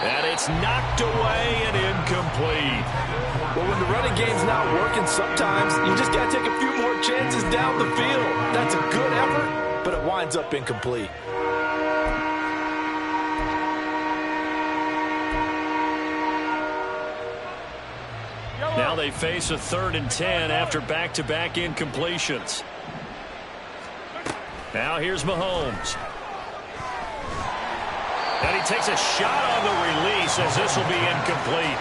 And it's knocked away and incomplete. Well, when the running game's not working, sometimes you just got to take a few more chances down the field. That's a good effort, but it winds up incomplete. Now they face a 3rd and 10 after back-to-back incompletions. Now here's Mahomes. And he takes a shot on the release as this will be incomplete.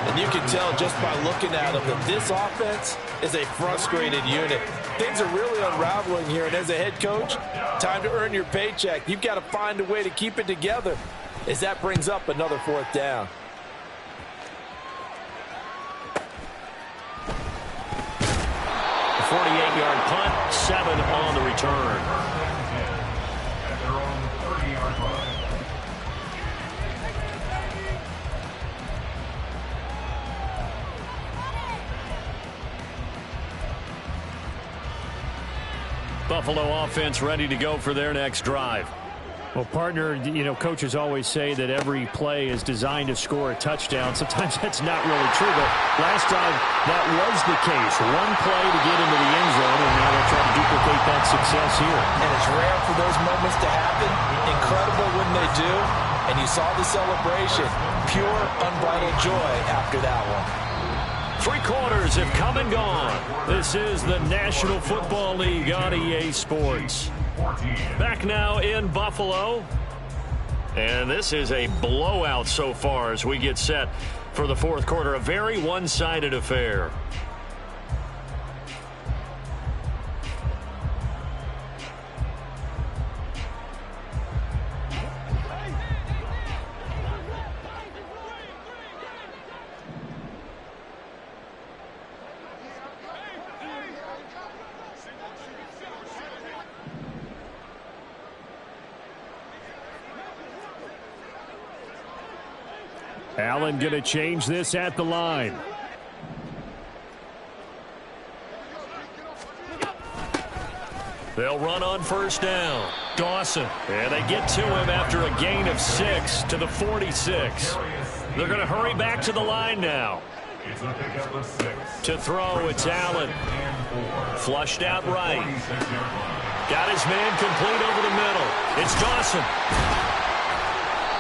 And you can tell just by looking at him that this offense is a frustrated unit. Things are really unraveling here, and as a head coach, time to earn your paycheck. You've got to find a way to keep it together as that brings up another 4th down. 48-yard punt, 7 on the return. At their own 30-yard line. Buffalo offense ready to go for their next drive. Well, partner, you know, coaches always say that every play is designed to score a touchdown. Sometimes that's not really true, but last drive that was the case. One play to get into the end zone, and now they'll try to duplicate that success here. And it's rare for those moments to happen. Incredible when they do. And you saw the celebration. Pure, unbridled joy after that one. 3 quarters have come and gone. This is the National Football League on EA Sports. Back now in Buffalo. And this is a blowout so far as we get set for the fourth quarter. A very one-sided affair. Allen going to change this at the line. They'll run on first down. Dawson. And they get to him after a gain of 6 to the 46. They're going to hurry back to the line now. It's a pickup of 6. To throw, it's Allen. Flushed out right. Got his man complete over the middle. It's Dawson.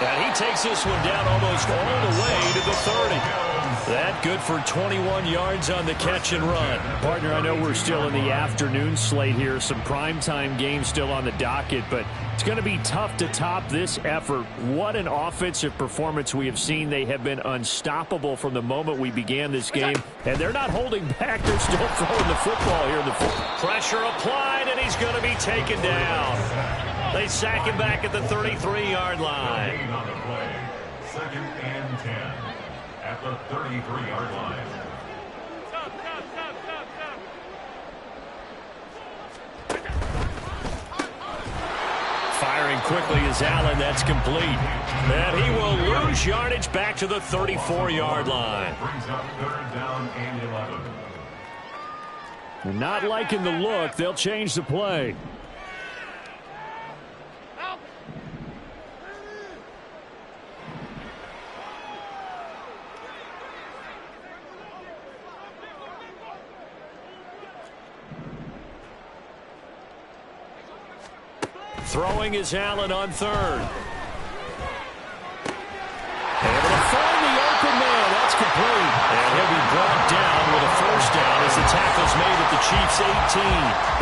And he takes this one down almost all the way to the 30. That good for 21 yards on the catch and run. Partner, I know we're still in the afternoon slate here. Some primetime games still on the docket, but it's going to be tough to top this effort. What an offensive performance we have seen. They have been unstoppable from the moment we began this game, and they're not holding back. They're still throwing the football here in the fourth. Pressure applied, and he's going to be taken down. They sack him back at the 33-yard line. Gain on the play. 2nd and 10 at the 33-yard line. Firing quickly is Allen. That's complete. And he will lose yardage back to the 34-yard line. Brings up 3rd down and 11. They're not liking the look. They'll change the play. Throwing is Allen on 3rd. Able to find the open man. That's complete. And he'll be brought down with a first down as the tackle's made at the Chiefs' 18.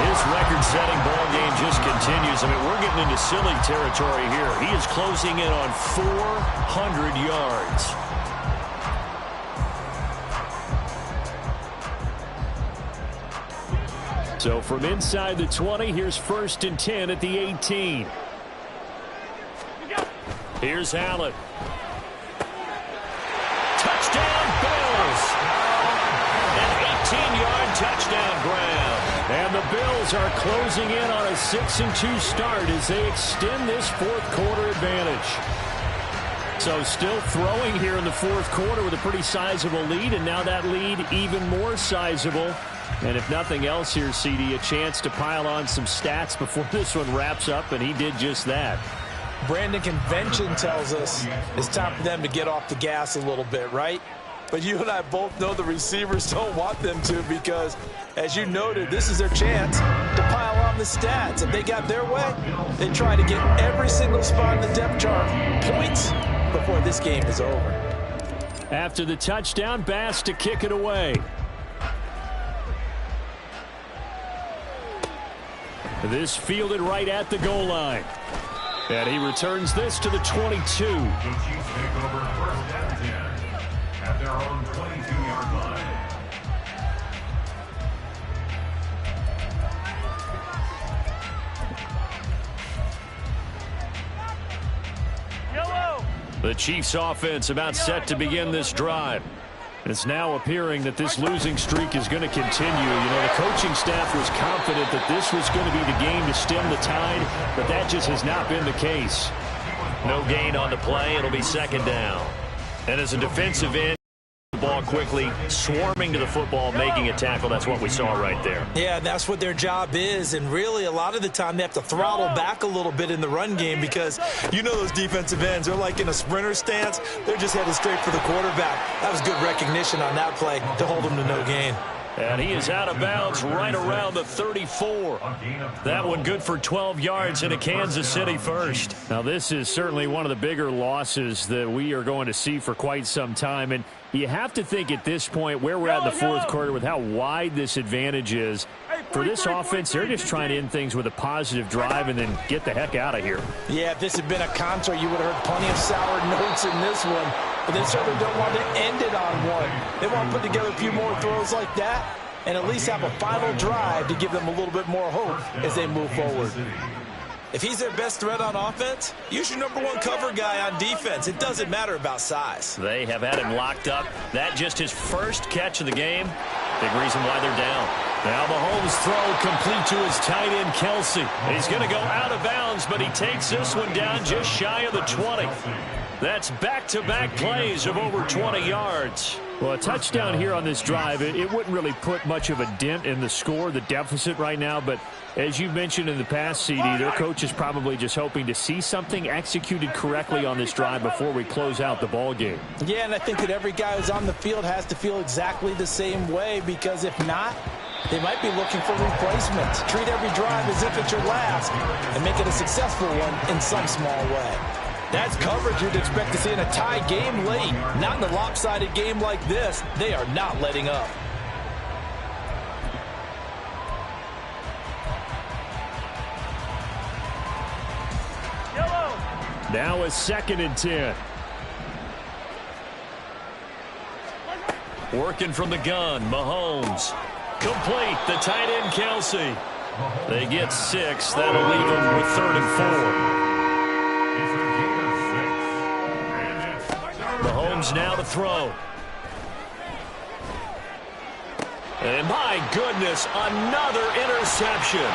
His record-setting ball game just continues. I mean, we're getting into silly territory here. He is closing in on 400 yards. So from inside the 20, here's 1st and 10 at the 18. Here's Allen. Touchdown, Bills. An 18-yard touchdown grab. And the Bills are closing in on a 6-2 start as they extend this fourth quarter advantage. So still throwing here in the fourth quarter with a pretty sizable lead, and now that lead even more sizable. And if nothing else here, CD, a chance to pile on some stats before this one wraps up, and he did just that. Brandon, convention tells us it's time for them to get off the gas a little bit, right? But you and I both know the receivers don't want them to because, as you noted, this is their chance to pile on the stats. If they got their way, they try to get every single spot in the depth chart points before this game is over. After the touchdown, Bass to kick it away. This fielded right at the goal line. And he returns this to the 22. The Chiefs take over 1st and 10 at their own 22-yard line. The Chiefs offense about set to begin this drive. It's now appearing that this losing streak is going to continue. You know, the coaching staff was confident that this was going to be the game to stem the tide, but that just has not been the case. No gain on the play. It'll be second down. And as a defensive end, the ball quickly, swarming to the football, making a tackle. That's what we saw right there. Yeah, that's what their job is, and really a lot of the time they have to throttle back a little bit in the run game because you know those defensive ends, they're like in a sprinter stance. They're just headed straight for the quarterback. That was good recognition on that play to hold them to no gain. And he is out of bounds right around the 34. That one good for 12 yards into Kansas City first. Now, this is certainly one of the bigger losses that we are going to see for quite some time. And you have to think at this point where we're at in the fourth quarter with how wide this advantage is. For this offense, they're just trying to end things with a positive drive and then get the heck out of here. Yeah, if this had been a concert, you would have heard plenty of sour notes in this one. But they certainly don't want to end it on one. They want to put together a few more throws like that and at least have a final drive to give them a little bit more hope as they move forward. If he's their best threat on offense, use your number one cover guy on defense. It doesn't matter about size. They have had him locked up. That just his first catch of the game. Big reason why they're down. Now Mahomes' throw complete to his tight end, Kelsey. He's going to go out of bounds, but he takes this one down just shy of the 20. That's back-to-back plays of over 20 yards. Well, a touchdown here on this drive, it wouldn't really put much of a dent in the score, the deficit right now. But as you mentioned in the past, CD, their coach is probably just hoping to see something executed correctly on this drive before we close out the ball game. Yeah, and I think that every guy who's on the field has to feel exactly the same way, because if not, they might be looking for replacements. Treat every drive as if it's your last and make it a successful one in some small way. That's coverage you'd expect to see in a tie game late. Not in a lopsided game like this. They are not letting up. Now a 2nd and 10. Working from the gun, Mahomes. Complete, the tight end, Kelsey. They get 6. That'll leave them with 3rd and 4. Mahomes now to throw. And my goodness, another interception.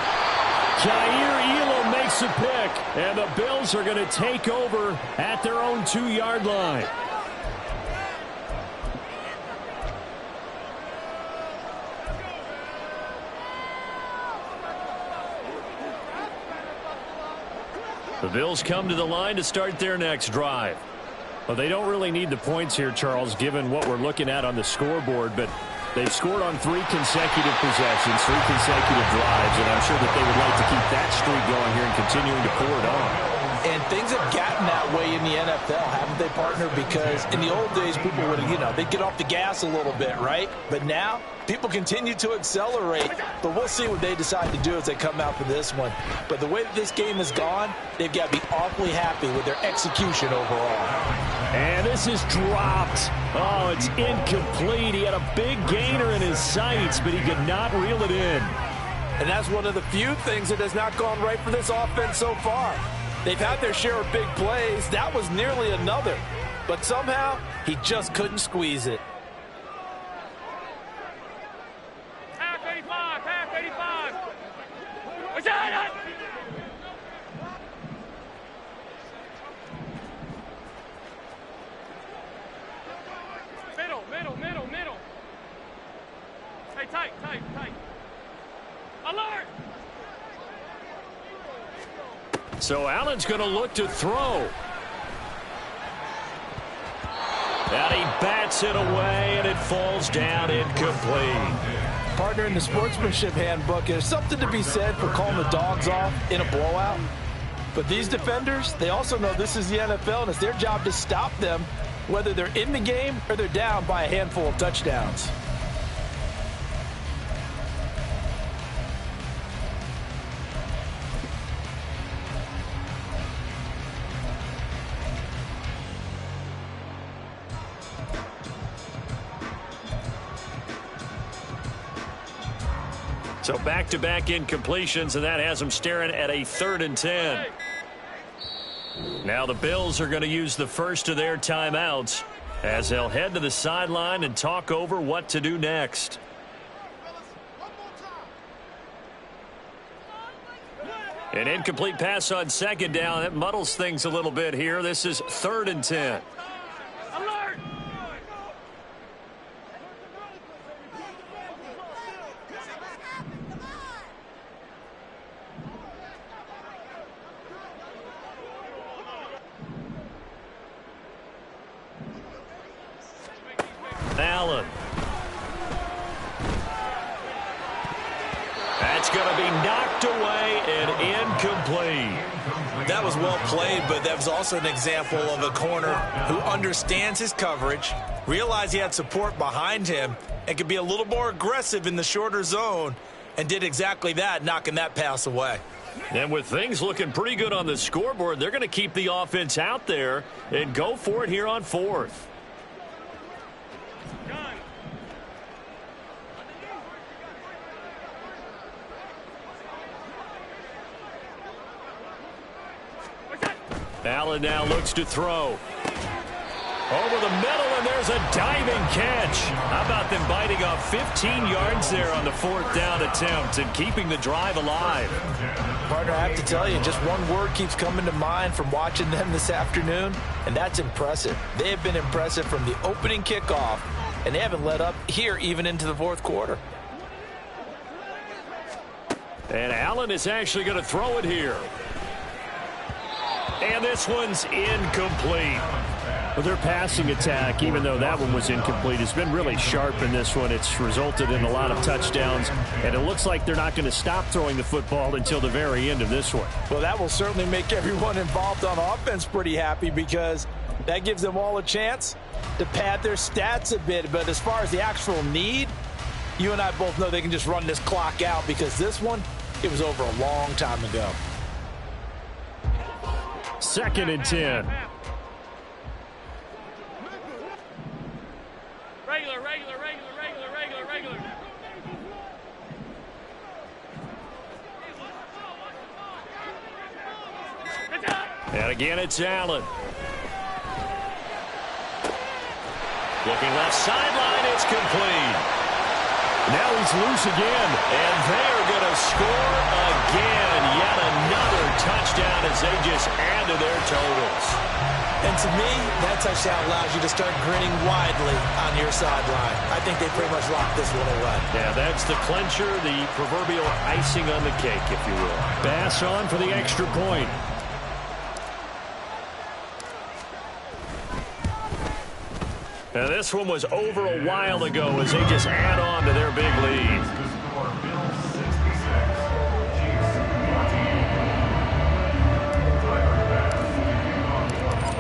Jair Elam makes a pick, and the Bills are going to take over at their own 2-yard line. The Bills come to the line to start their next drive. Well, they don't really need the points here, Charles, given what we're looking at on the scoreboard, but they've scored on 3 consecutive possessions, 3 consecutive drives, and I'm sure that they would like to keep that streak going here and continuing to pour it on. And things have gotten that way in the NFL, haven't they, partner? Because in the old days, people would, they'd get off the gas a little bit, right? But now, people continue to accelerate. But we'll see what they decide to do as they come out for this one. But the way that this game has gone, they've got to be awfully happy with their execution overall. And this is dropped. Oh, it's incomplete. He had a big gainer in his sights, but he could not reel it in. And that's one of the few things that has not gone right for this offense so far. They've had their share of big plays. That was nearly another. But somehow, he just couldn't squeeze it. Half 85. What's that? Middle. Hey, tight. Alert! So Allen's going to look to throw. And he bats it away, and it falls down incomplete. Partner, in the sportsmanship handbook, there's something to be said for calling the dogs off in a blowout. But these defenders, they also know this is the NFL, and it's their job to stop them, whether they're in the game or they're down by a handful of touchdowns. So back-to-back incompletions, and that has them staring at a 3rd and 10. Now the Bills are going to use the first of their timeouts. as they'll head to the sideline and talk over what to do next. An incomplete pass on second down. That muddles things a little bit here. This is 3rd and 10. Alert! Allen. That's going to be knocked away and incomplete. That was well played, but that was also an example of a corner who understands his coverage, realized he had support behind him, and could be a little more aggressive in the shorter zone, and did exactly that, knocking that pass away. And with things looking pretty good on the scoreboard, they're going to keep the offense out there and go for it here on 4th. Allen now looks to throw. Over the middle, and there's a diving catch. How about them biting off 15 yards there on the 4th down attempt and keeping the drive alive? Partner, I have to tell you, just one word keeps coming to mind from watching them this afternoon, and that's impressive. They have been impressive from the opening kickoff, and they haven't let up here even into the 4th quarter. And Allen is actually going to throw it here. And this one's incomplete. Well, their passing attack, even though that one was incomplete, has been really sharp in this one. It's resulted in a lot of touchdowns, and it looks like they're not going to stop throwing the football until the very end of this one. Well, that will certainly make everyone involved on offense pretty happy, because that gives them all a chance to pad their stats a bit. But as far as the actual need, you and I both know they can just run this clock out, because this one, it was over a long time ago. 2nd and 10. Regular. And again, it's Allen. Looking left sideline, it's complete. Now he's loose again. And they are going to score again. Yet another touchdown as they just add to their totals. And to me, that touchdown allows you to start grinning widely on your sideline. I think they pretty much locked this one away. Yeah, that's the clincher, the proverbial icing on the cake, if you will. Bass on for the extra point. Now, this one was over a while ago as they just add on to their big lead.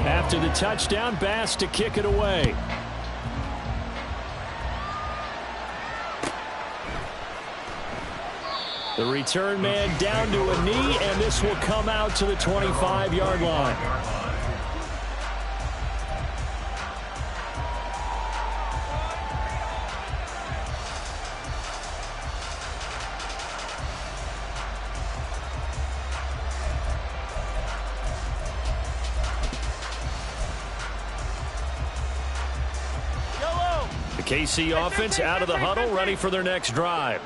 After the touchdown, Bass to kick it away. The return man down to a knee, and this will come out to the 25-yard line. KC offense out of the huddle, ready for their next drive.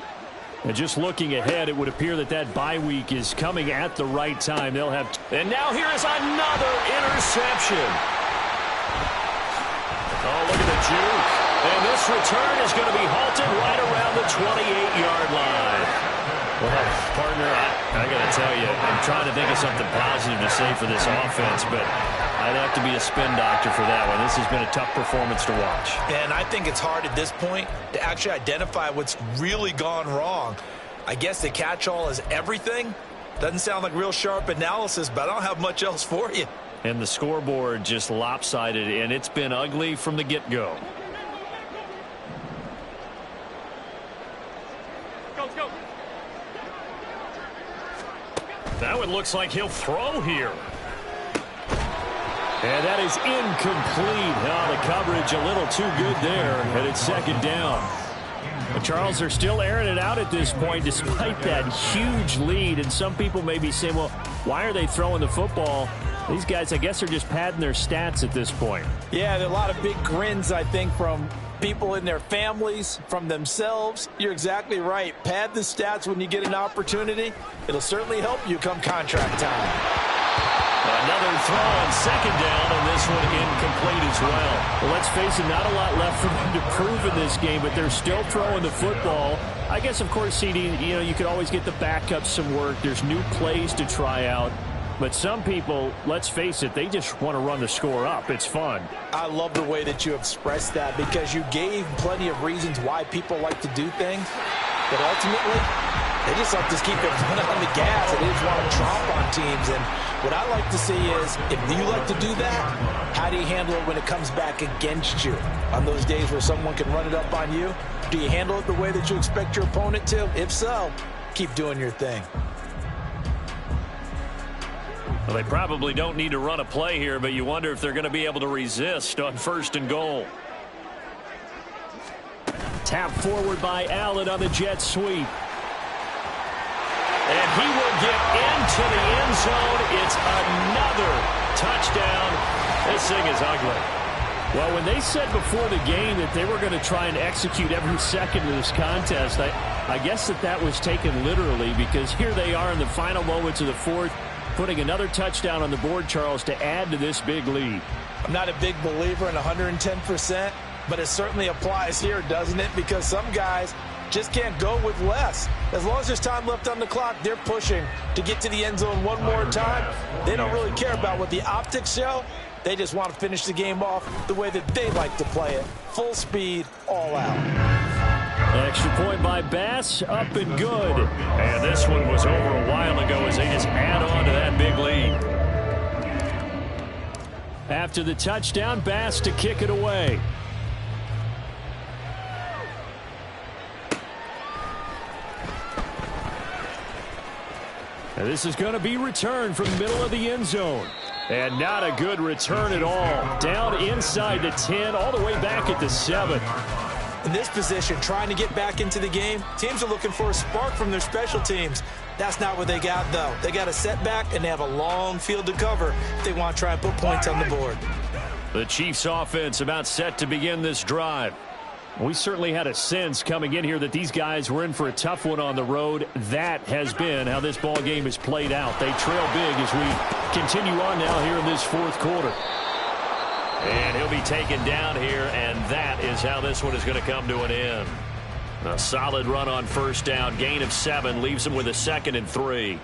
And just looking ahead, it would appear that bye week is coming at the right time. They'll have... And now here is another interception. Oh, look at the juke. And this return is going to be halted right around the 28-yard line. Well, partner, I got to tell you, I'm trying to think of something positive to say for this offense, but I'd have to be a spin doctor for that one. This has been a tough performance to watch. And I think it's hard at this point to actually identify what's really gone wrong. I guess the catch-all is everything. Doesn't sound like real sharp analysis, but I don't have much else for you. And the scoreboard just lopsided, and it's been ugly from the get-go. Go. That one looks like he'll throw here. And that is incomplete. Oh, the coverage a little too good there, and it's 2nd down. But Charles, they're still airing it out at this point despite that huge lead. And some people may be saying, well, why are they throwing the football? These guys, I guess, are just padding their stats at this point. Yeah, there are a lot of big grins, I think, from people in their families, from themselves. You're exactly right. Pad the stats when you get an opportunity. It'll certainly help you come contract time. Another throw on second down, and this one incomplete as well. Well, let's face it, not a lot left for them to prove in this game, but they're still throwing the football. I guess, of course, CD, you could always get the backups some work. There's new plays to try out. But some people, let's face it, they just want to run the score up. It's fun. I love the way that you expressed that because you gave plenty of reasons why people like to do things. But ultimately, they just like to keep everyone on the gas. And they just want to tromp on teams. And what I like to see is, if you like to do that, how do you handle it when it comes back against you? On those days where someone can run it up on you, do you handle it the way that you expect your opponent to? If so, keep doing your thing. Well, they probably don't need to run a play here, but you wonder if they're going to be able to resist on 1st and goal. Tap forward by Allen on the jet sweep. And he will get into the end zone. It's another touchdown. This thing is ugly. Well, when they said before the game that they were going to try and execute every second of this contest, I guess that was taken literally, because here they are in the final moments of the fourth, putting another touchdown on the board, Charles, to add to this big lead. I'm not a big believer in 110%, but it certainly applies here, doesn't it? Because some guys just can't go with less. As long as there's time left on the clock, they're pushing to get to the end zone one more time. They don't really care about what the optics show. They just want to finish the game off the way that they like to play it. Full speed, all out. Extra point by Bass, up and good. And this one was over a while ago as they just add on to that big lead. After the touchdown, Bass to kick it away. And this is going to be returned from the middle of the end zone. And not a good return at all. Down inside the 10, all the way back at the 7. In this position, trying to get back into the game, teams are looking for a spark from their special teams. That's not what they got, though. They got a setback, and they have a long field to cover if they want to try and put points on the board. The Chiefs offense about set to begin this drive. We certainly had a sense coming in here that these guys were in for a tough one on the road. That has been how this ball game has played out. They trail big as we continue on now here in this fourth quarter. And he'll be taken down here, and that is how this one is going to come to an end. A solid run on 1st down. Gain of 7 leaves him with a 2nd and 3.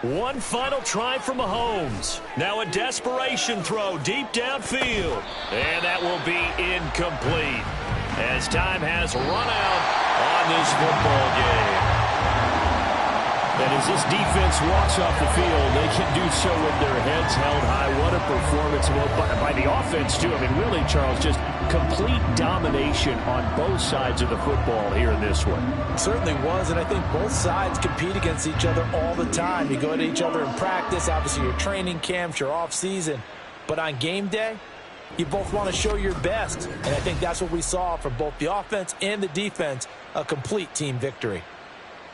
One final try from Mahomes. Now a desperation throw deep downfield. And that will be incomplete as time has run out on this football game. And as this defense walks off the field, they can do so with their heads held high. What a performance by the offense, too. I mean, really, Charles, just complete domination on both sides of the football here in this one. It certainly was, and I think both sides compete against each other all the time. You go to each other in practice, obviously your training camps, your off-season. But on game day, you both want to show your best. And I think that's what we saw from both the offense and the defense, a complete team victory.